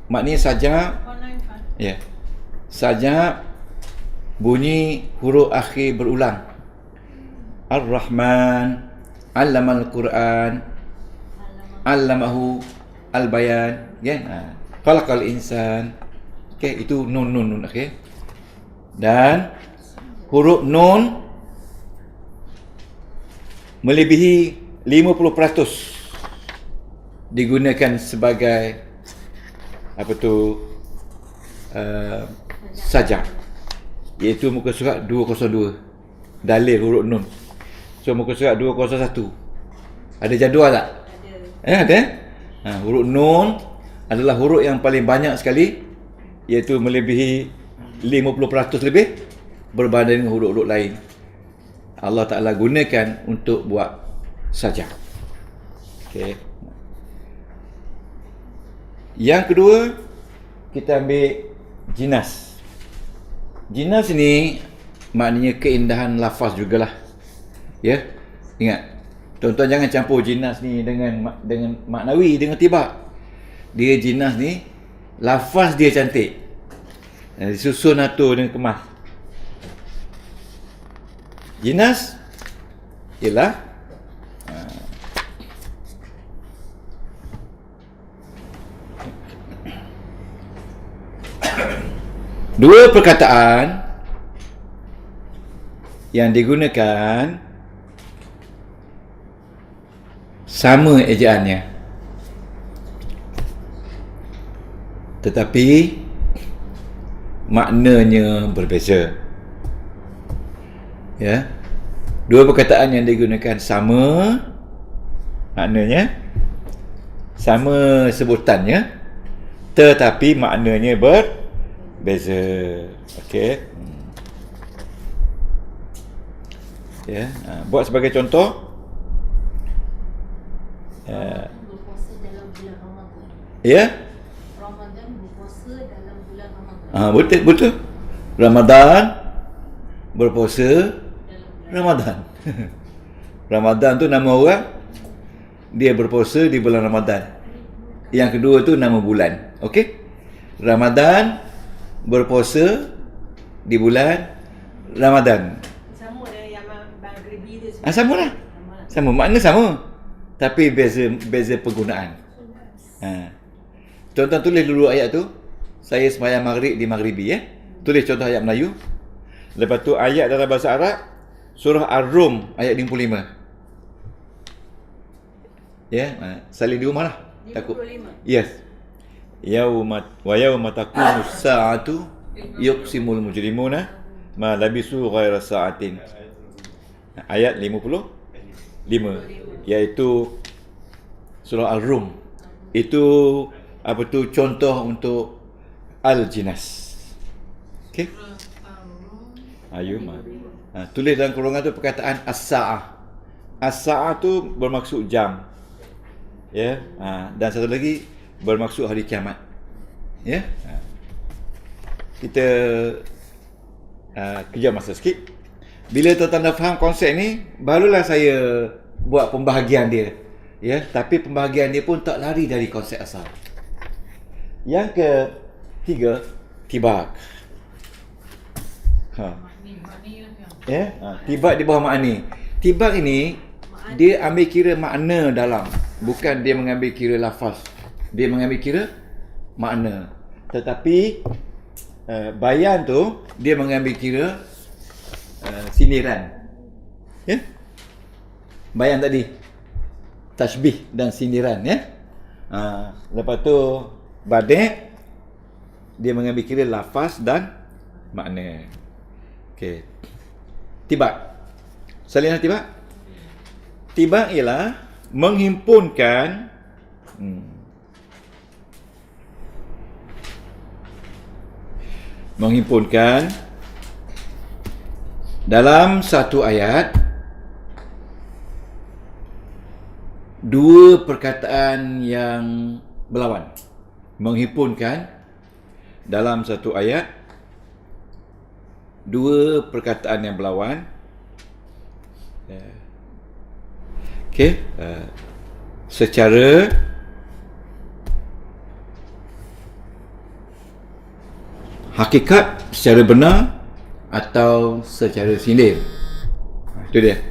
Maknanya saja, ya, saja bunyi huruf akhir berulang. Ar-Rahman, Allamal Quran, Allamahu Al-Bayan, ya. Khalaqal insan. Okey, itu nun, okey. Dan huruf nun melebihi 50% digunakan sebagai apa tu sajak, iaitu muka surat 202, dalil huruf nun. So muka surat 201 ada jadual tak? Ada. Huruf nun adalah huruf yang paling banyak sekali, iaitu melebihi 50% lebih berbanding dengan huruf-huruf lain. Allah Ta'ala gunakan untuk buat sajak. Okey. Yang kedua, kita ambil jinas. Jinas ni maknanya keindahan lafaz jugalah. Ya. Ingat, tuan-tuan jangan campur jinas ni dengan maknawi, dengan tibak. Dia jinas ni lafaz dia cantik. Disusun atur dengan kemas. Jinas ialah dua perkataan yang digunakan sama ejaannya, tetapi maknanya berbeza. Ya. Dua perkataan yang digunakan sama maknanya, sama sebutannya, tetapi maknanya berbeza. Okey. Ya, buat sebagai contoh. Berpuasa dalam bulan Ramadan. Ya. Ramadan berpuasa dalam bulan Ramadan. Betul. Ramadan berpuasa Ramadan. Ramadan tu nama orang, dia berpuasa di bulan Ramadan. Yang kedua tu nama bulan. Okey? Ramadan berpuasa di bulan Ramadan. Sama dengan yang Maghribi tu. Sama lah. Sama, makna sama. Tapi beza penggunaan. Tuan-tuan tulis dulu ayat tu. Saya sembahyang maghrib di maghribi ya. Tulis contoh ayat Melayu. Lepas tu ayat dalam bahasa Arab, surah Ar-Rum ayat 55. Ya, salin di rumah lah. Takut. 55. Yes. Wa yawma takunu sa'atu yuqsimul mujrimuna ma labisu ghaira sa'atin. Ayat 55 iaitu surah Al-Rum. Itu apa tu contoh untuk Al-Jinas. Okey. Ayo tulis dalam kurungan tu perkataan as-sa'ah. As-sa'ah tu bermaksud jam. Ya, dan satu lagi bermaksud hari kiamat. Ya. Kita kejap masa sikit. Bila tuan-tuan dah faham konsep ni, barulah saya buat pembahagian dia. Ya, tapi pembahagian dia pun tak lari dari konsep asal. Yang ketiga, tibak. Ya, tibak di bawah makni. Tibak ini dia ambil kira makna dalam, bukan dia mengambil kira lafaz. Dia mengambil kira makna. Tetapi bayan tu dia mengambil kira sindiran. Ya? Bayan tadi tasbih dan sindiran ya. Lepas tu badai dia mengambil kira lafaz dan makna. Okey. Tibak. Salinan tibak. Tibak ialah menghimpunkan dalam satu ayat dua perkataan yang berlawan. Menghimpunkan dalam satu ayat dua perkataan yang berlawan. Okey, secara hakikat, secara benar atau secara sindir. Itu dia.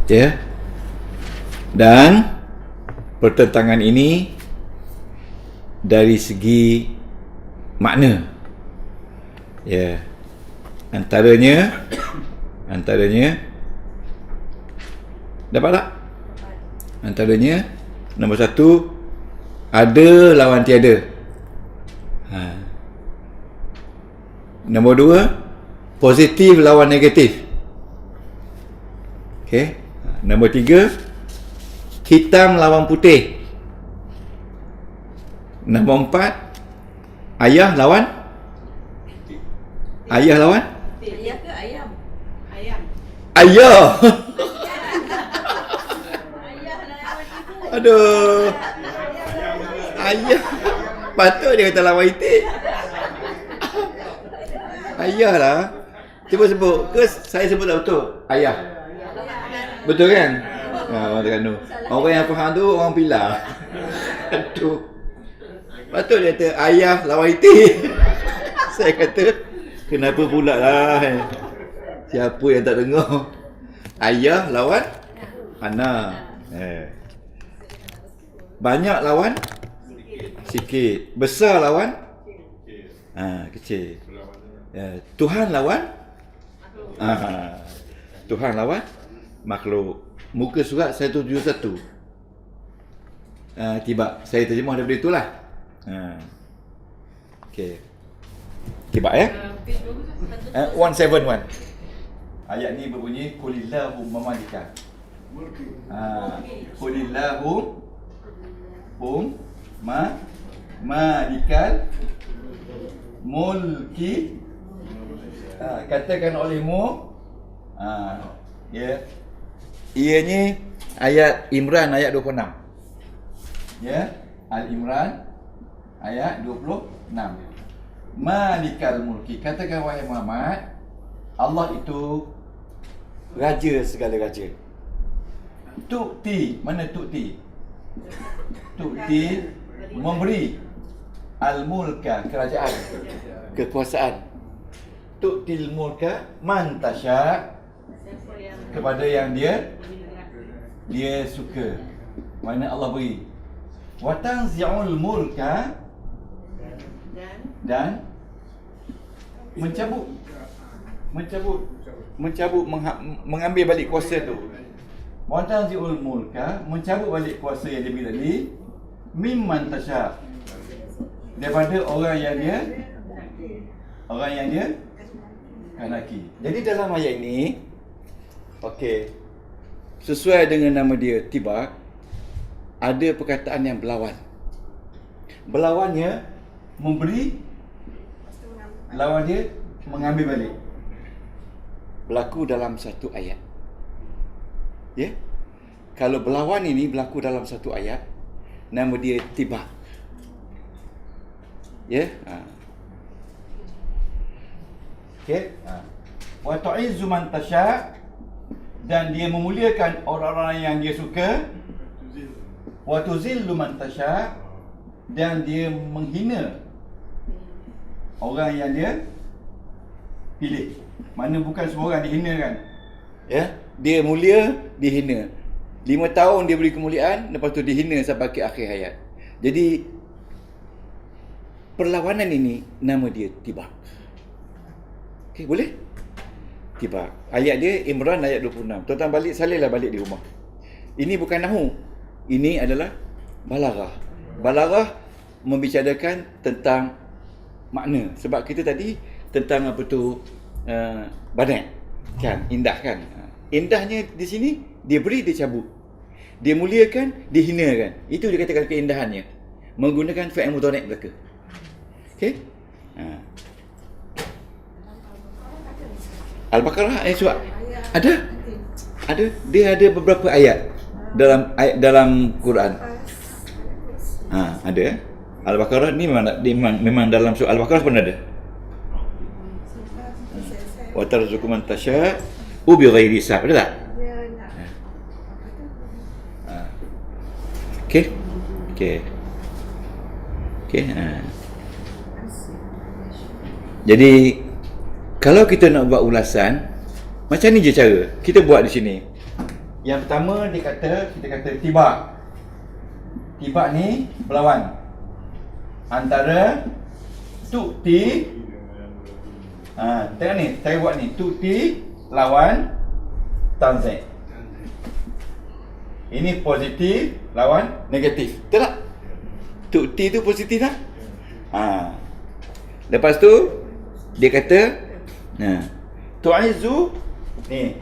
Ya. Dan pertentangan ini dari segi makna. Ya. Antaranya dapat tak? Antaranya nombor satu, ada lawan tiada. Nombor dua, positif lawan negatif. Okey. Nombor tiga, hitam lawan putih. Nombor empat, ayah lawan ayah. Ayah ke ayam? Ayam. Ayah. Ayah lawan ibu. Aduh. Ayah. Patut dia kata lawan itik. Ayah lah. Cuba sebut. Ke saya sebut tak betul? Ayah. Betul kan? Orang Terengganu. Orang yang faham tu orang Pilar. Aduh. Patut dia kata ayah lawan itik. Saya kata kenapa pula lah? Siapa yang tak dengar? Ayah lawan anak. Banyak lawan sikit. Besar lawan kecil. Tuhan lawan Tuhan lawan makhluk. Muka surat 171. Tiba saya terjemah daripada itulah. Okey. Tiba ya. 171. Ayat ni berbunyi qulillahu malikal. Qulillahu malikal mulki. Katakan olehmu. Ya. Ianya ayat Imran ayat 26. Ya. Al-Imran ayat 26. Malikal mulki. Katakan wahai Muhammad, Allah itu raja segala raja. Tu'ti, mana tu'ti? Tu'ti memberi al-mulka, kerajaan, kekuasaan. tu'til mulka man tasha, Siapa yang kepada yang dia suka. Mana Allah beri. Wa tanzi'ul mulka, dan mencabut mengambil balik kuasa tu. Wa tanzi'ul mulka, mencabut balik kuasa yang dia beri tadi, mimman tasha, daripada orang yang dia kanaki. Jadi dalam ayat ini, okey, sesuai dengan nama dia tibak, ada perkataan yang berlawan. Berlawannya memberi, lawan dia mengambil balik. Berlaku dalam satu ayat. Ya? Kalau berlawan ini berlaku dalam satu ayat, nama dia tibak. Ya? Okey. Wa tu'izzu man tasha, dan dia memuliakan orang-orang yang dia suka. Wa tuzillu man tasha, dan dia menghina orang yang dia pilih. Mana bukan semua orang dihina kan? Ya, dia mulia, dihina. 5 tahun dia beri kemuliaan, lepas tu dihina sampai ke akhir hayat. Jadi perlawanan ini nama dia tibak. Okey, boleh? Tibak. Ayat dia Imran ayat 26. Tuan-tuan balik, salihlah balik di rumah. Ini bukan nahu. Ini adalah balaghah. Balaghah membicarakan tentang makna. Sebab kita tadi tentang apa tu, badai kan, indah kan. Indahnya di sini dia beri, dia cabut. Dia muliakan, dia hinakan. Itu dia katakan keindahannya. Menggunakan fi'il mudhari' belaka. Okey? Al-Baqarah ayat surat. Ada. Dia ada beberapa ayat dalam Quran. Ada. Al-Baqarah ni memang dalam surah Al-Baqarah pun ada. Wa tarzuqu man tasha bi ghairi hisab. Ada tak? Okey. Jadi kalau kita nak buat ulasan, macam ni je cara. Kita buat di sini. Yang pertama kita kata tibak. Tibak ni berlawan antara tu'ti. Tengok ni, saya buat ni. Tu'ti lawan tanzi'. Ini positif lawan negatif. Betul tak? Tu'ti tu positif tak? Lepas tu dia kata tu'izzu ni.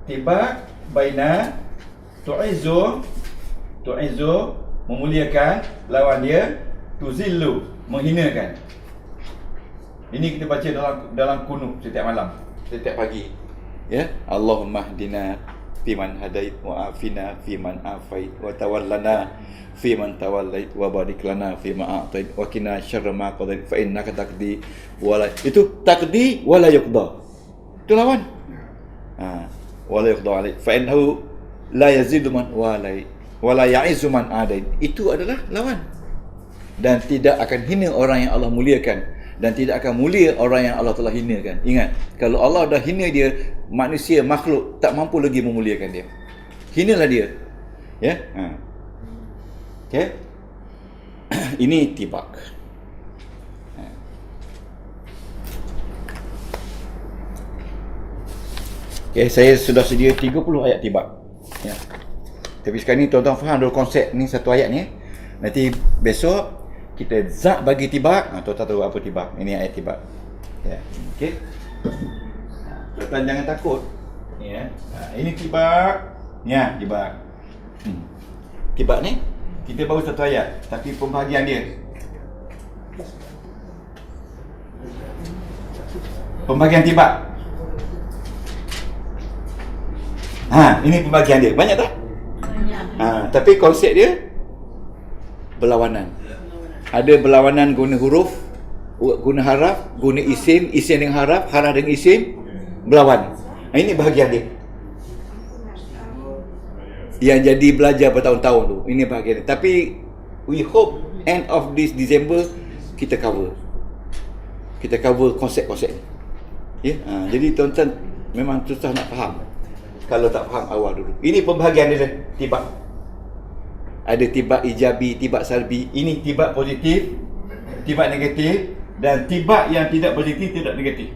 Tibak baina tu'izzu memuliakan, lawan dia tuzillu, menghinakan. Ini kita baca dalam kunut setiap malam, setiap pagi. Ya, Allahumma hdina fiman hadait wa afina fiman afait wa tawallana fiman tawallait wa barik lana fima a'tait wa qina syarra ma qadait fa innaka taqdi wala, itu taqdi wala yuqda. Itu lawan. Wala yuqda alaik fa innahu la yazidu man walai wala ya'izu man adai. Itu adalah lawan. Dan tidak akan hina orang yang Allah muliakan, dan tidak akan mulia orang yang Allah telah hinakan. Ingat, kalau Allah dah hina dia, manusia, makhluk tak mampu lagi memuliakan dia. Hinalah dia. Ya? Okey. Ini tibak. Okey, saya sudah sedia 30 ayat tibak. Ya. Tapi sekarang ni tuan-tuan faham dulu konsep ni, satu ayat ni. Nanti besok kita zat bagi tibak. Tuan-tuan tahu apa tibak. Ini ayat tibak. Ya. Okey. Tuan-tuan jangan takut. Ya. Ini tibak. Ya, tibak. Tibak ni kita baru satu ayat, tapi pembahagian dia. Pembahagian tibak. Ini pembahagian dia. Banyak tak? Tapi konsep dia berlawanan. Ada berlawanan guna huruf, guna haraf, guna isim dengan haraf, haraf dengan isim, berlawan. Ini bahagian dia yang jadi belajar bertahun-tahun tu. Ini bahagian dia. Tapi we hope end of this December kita cover konsep-konsep ni. Ya, jadi tuan-tuan memang susah nak faham kalau tak faham awal dulu. Ini pembahagian dia tibak. Ada tibak ijabi, tibak salbi. Ini tibak positif, tibak negatif, dan tibak yang tidak positif, tidak negatif.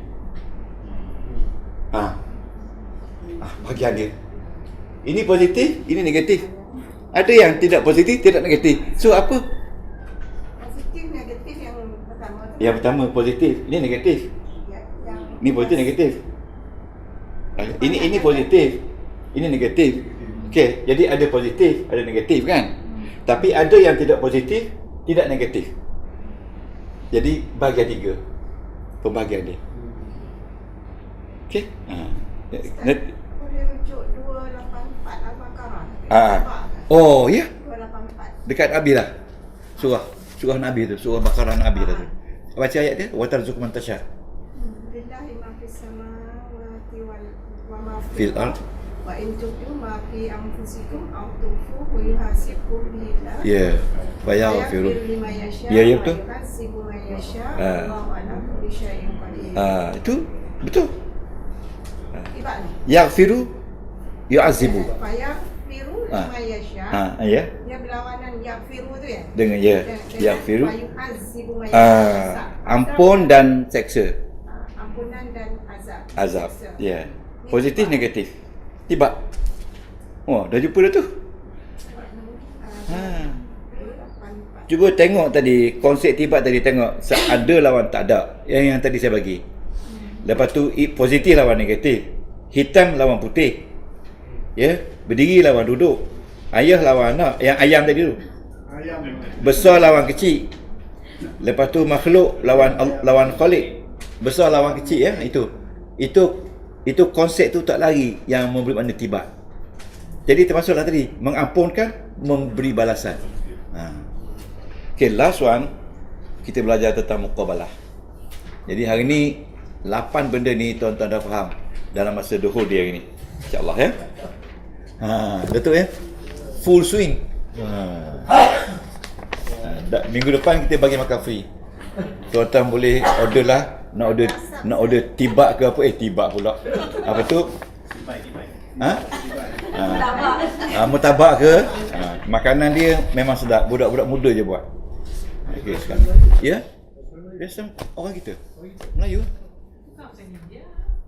Bahagian dia. Ini positif, ini negatif. Ada yang tidak positif, tidak negatif. So apa? Positif, negatif yang pertama tu. Yang pertama positif, ini negatif. Ini positif, negatif. Ini positif, ini negatif. Okey, jadi ada positif, ada negatif kan? Tapi ada yang tidak positif, tidak negatif. Jadi bahagian 3 pembahagian dia. Okey? Boleh rujuk 284 Al-Baqarah. Oh, ya. 284. Dekat Nabi lah. Surah Nabi tu, surah Baqarah Nabi tu. Baca ayat dia, wa tarzuqu man tasha. Lillahi ma fis samawati wa ma Fil ard. wa in tubdu ma fi anfusikum aw tukhfuhu yuhasibkum billah. Ya. Fayaghfiru. Ya, ya betul. Yuhasibu man yasha. Allahu ala kulli syai'in qadir. Itu betul. Tibak ni. Yaghfiru yu'azibu. Fayaghfiru liman yasha. Ya. Dia berlawanan yaghfiru tu ya. Dengan ya. Yaghfiru. Yuhasibu man yasha. Ampun dan seksa. Ampunan dan azab. Azab. Seksa. Ya. Positif, negatif. Tibak. Oh, dah jumpa dah tu. Cuba tengok tadi, konsep tibak tadi tengok. Ada lawan tak ada. Yang tadi saya bagi. Lepas tu, positif lawan negatif. Hitam lawan putih. Ya. Berdiri lawan duduk. Ayah lawan anak. Yang ayam tadi tu. Besar lawan kecil. Lepas tu makhluk lawan khalik. Besar lawan kecil ya. Itu konsep tu tak lari yang memberi makna tibak. Jadi termasuklah tadi mengampunkan, memberi balasan. Okay, last one kita belajar tentang muqabalah. Jadi hari ni 8 benda ni tuan-tuan dah faham dalam masa duhur dia hari ni. InsyaAllah ya. Betul ya. Full swing. Minggu depan kita bagi makan free. Tuan-tuan boleh order lah. Nak order tibak ke apa? Tibak pula. Apa tu? Mutabak ke? Makanan dia memang sedap. Budak-budak muda je buat. Okey sekarang. Ya? Dia orang kita. Melayu.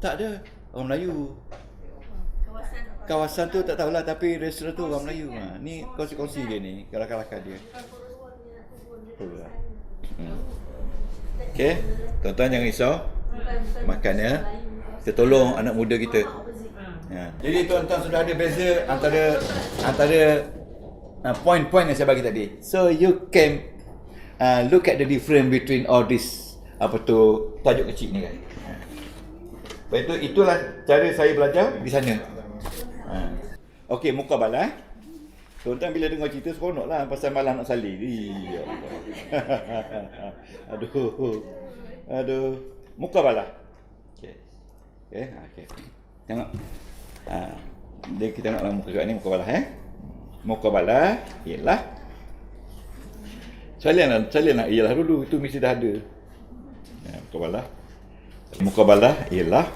Tak ada. Orang Melayu. Kawasan tu tak tahulah, tapi restoran tu orang Melayu. Ni kongsi-kongsi dia ni. Kelakar-kelakar dia. Okey, tuan-tuan jangan risau. Makan ya. Kita tolong anak muda kita. Jadi tuan-tuan sudah ada beza antara poin-poin yang saya bagi tadi. So you can look at the difference between all this tajuk kecil ni kan. Lepas itu itulah cara saya belajar di sana. Okey, muqabalah. Tuan-tuan bila dengar cerita seronoklah pasal malam nak salin. Aduh. Muqabalah. Okey. Tengok. Dia kita tengoklah muka surat ni muqabalah Muqabalah ialah Salian ialah dulu, itu mesti dah ada. Muqabalah ialah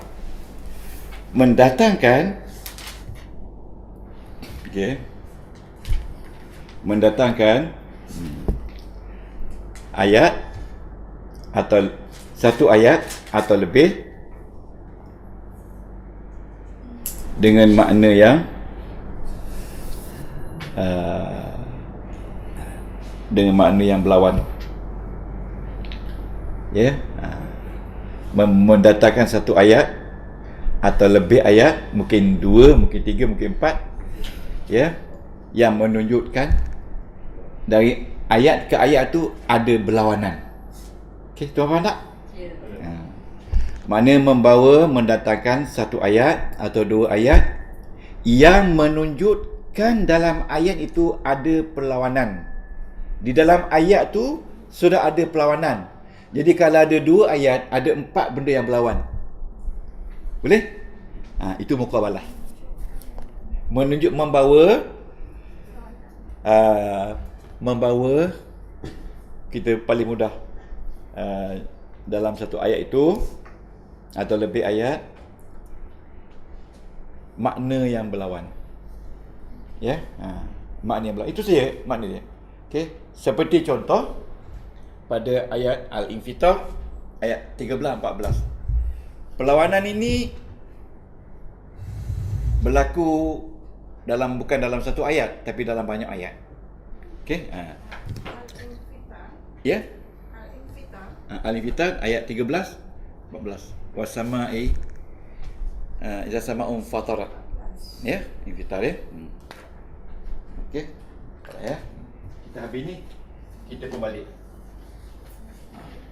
mendatangkan ayat atau satu ayat atau lebih dengan makna yang berlawan. Mendatangkan satu ayat atau lebih ayat, mungkin 2, mungkin 3, mungkin 4, yang menunjukkan dari ayat ke ayat tu ada berlawanan. Okey, tuan faham tak? Makna mendatangkan satu ayat atau 2 ayat yang menunjukkan dalam ayat itu ada perlawanan. Di dalam ayat tu sudah ada perlawanan. Jadi kalau ada 2 ayat, ada 4 benda yang berlawan. Boleh? Itu muqabalah. Membawa kita paling mudah dalam satu ayat itu atau lebih ayat, makna yang berlawan. Ya, makna yang berlawan. Itu saja makna dia. Okey, seperti contoh pada ayat Al-Infitar ayat 13-14. Perlawanan ini berlaku bukan dalam satu ayat tapi dalam banyak ayat. Okey, Al-Infitar. ya. Al-Infitar. Al-Infitar ayat 13-14. Wasama'i idza sama'un fatarat. Ya, infitar ya. Okey. Ya. Kita habis ni, kita pun balik.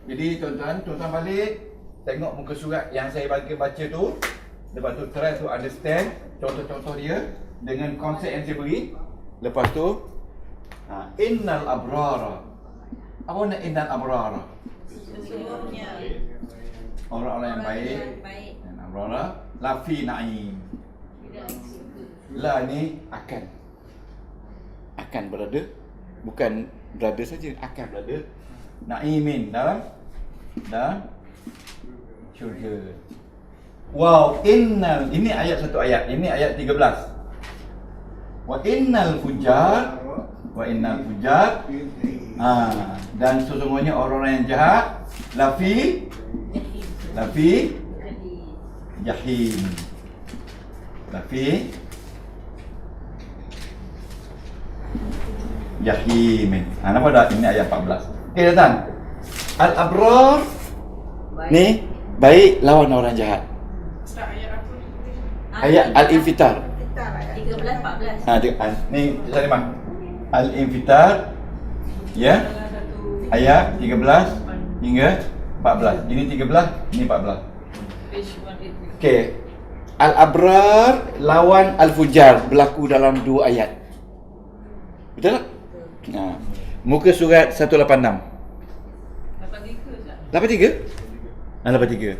Jadi tuan-tuan balik, tengok muka surat yang saya bagi baca tu. Lepas tu try to understand contoh-contoh dia dengan konsep yang saya beri. Lepas tu innal abrara. Apa makna innal abrara? Sesungguhnya Orang-orang yang baik. baik Dan abrara lafi na'im. tidak surga. La ni akan berada, bukan berada saja, akan berada na'imin dalam syurga. Wow, ini ayat satu ayat. Ini ayat 13. Wa innal fujar dan sesungguhnya orang-orang yang jahat lafi jahim. Lafi jahimin. Nampak tak? Ini ayat 14. Okey, datang. Al-abrar ni baik lawan orang jahat. Ustaz, ayat apa ni? Ayat Al-Infitar. Infitar ayat 13-14. Ni saya mak. Al-Infitar ya. Ayat 13 hingga 14. Ini 13, ini 14. Okey. Al-abrar lawan al-fujar berlaku dalam dua ayat. Betul tak? Muka surat 186. 83? 83.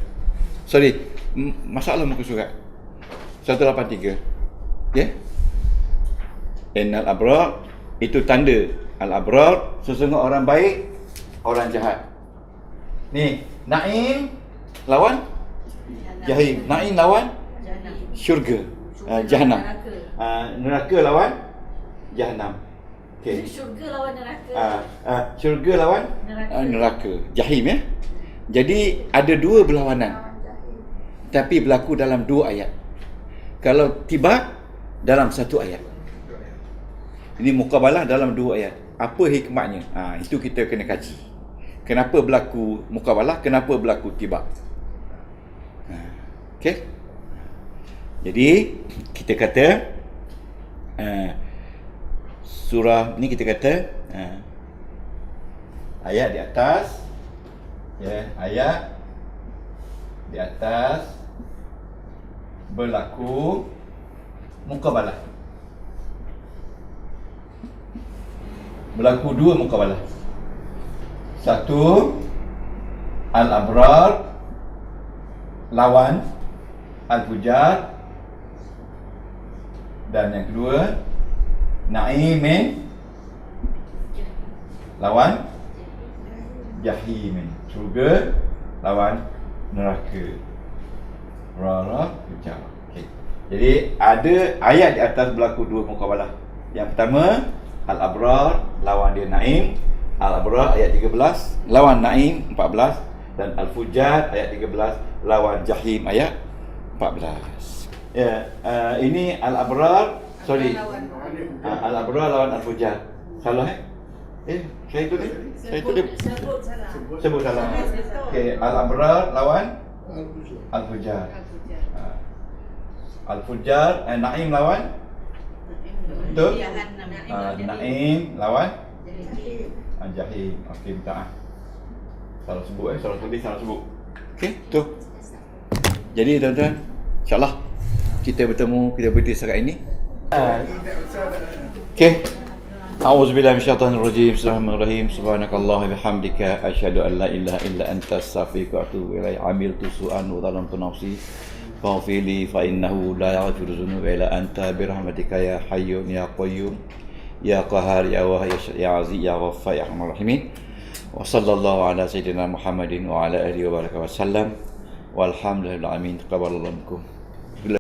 Sorry, masalah muka surat 183. Ya? Innal abrar itu tanda al-abrar sesungguhnya orang baik, orang jahat. Ni, Naim lawan Jahim. Naim lawan syurga. Jahannam. Neraka lawan Jahannam. Okey. Syurga lawan neraka. Syurga lawan neraka. Jahim ya. Jadi ada dua berlawanan. Tapi berlaku dalam dua ayat. Kalau tiba dalam satu ayat. Ini mukabalah dalam dua ayat. Apa hikmatnya? Itu kita kena kaji. Kenapa berlaku mukabalah? Kenapa berlaku tiba? Okey. Jadi kita kata surah ni kita kata ayat di atas ya, ayat di atas berlaku mukabalah. Berlaku dua mukabalah. Satu, al-abrar lawan al-fujar, dan yang kedua na'imin lawan jahimin. Syurga lawan neraka. Rara fujar. Okay. Jadi ada ayat di atas berlaku dua mukabalah. Yang pertama al-abrar lawan dia Naim. Al-abrar ayat 13 lawan Naim 14, dan al-fujar ayat 13 lawan jahim ayat 14. Ya, ini al-abrar, sorry. Al-abrar lawan al-fujar. Salah saya tulis. Sebut salah. Okey, al-abrar lawan al-fujar. Al-fujar, Naim lawan betul? Naim lawan Jahim. Okey, minta salah sebut salah tulis, salah sebut. Okey, tu. Jadi tuan-tuan, insya-Allah kita bertemu, kita berhenti setakat ini. Okey. A'udzubillahi minasyaitonir rajim. Bismillahirrahmanirrahim. Subhanakallah wa bihamdika asyhadu an la ilaha illa anta astaghfiruka wa atubu ilaik. Amiltu su'an wa zalamtu nafsi faghfir li fa innahu la yaghfiru dzunuba illa anta birahmatika ya hayyun ya qayyum ya qahhar ya wahid ya aziz ya ghaffar ya arhamar rahimin. Wa sallallahu ala sayyidina Muhammadin wa ala alihi wa baraka wa sallam. Walhamdulillahirabbil alamin. Taqabbalallahu minkum.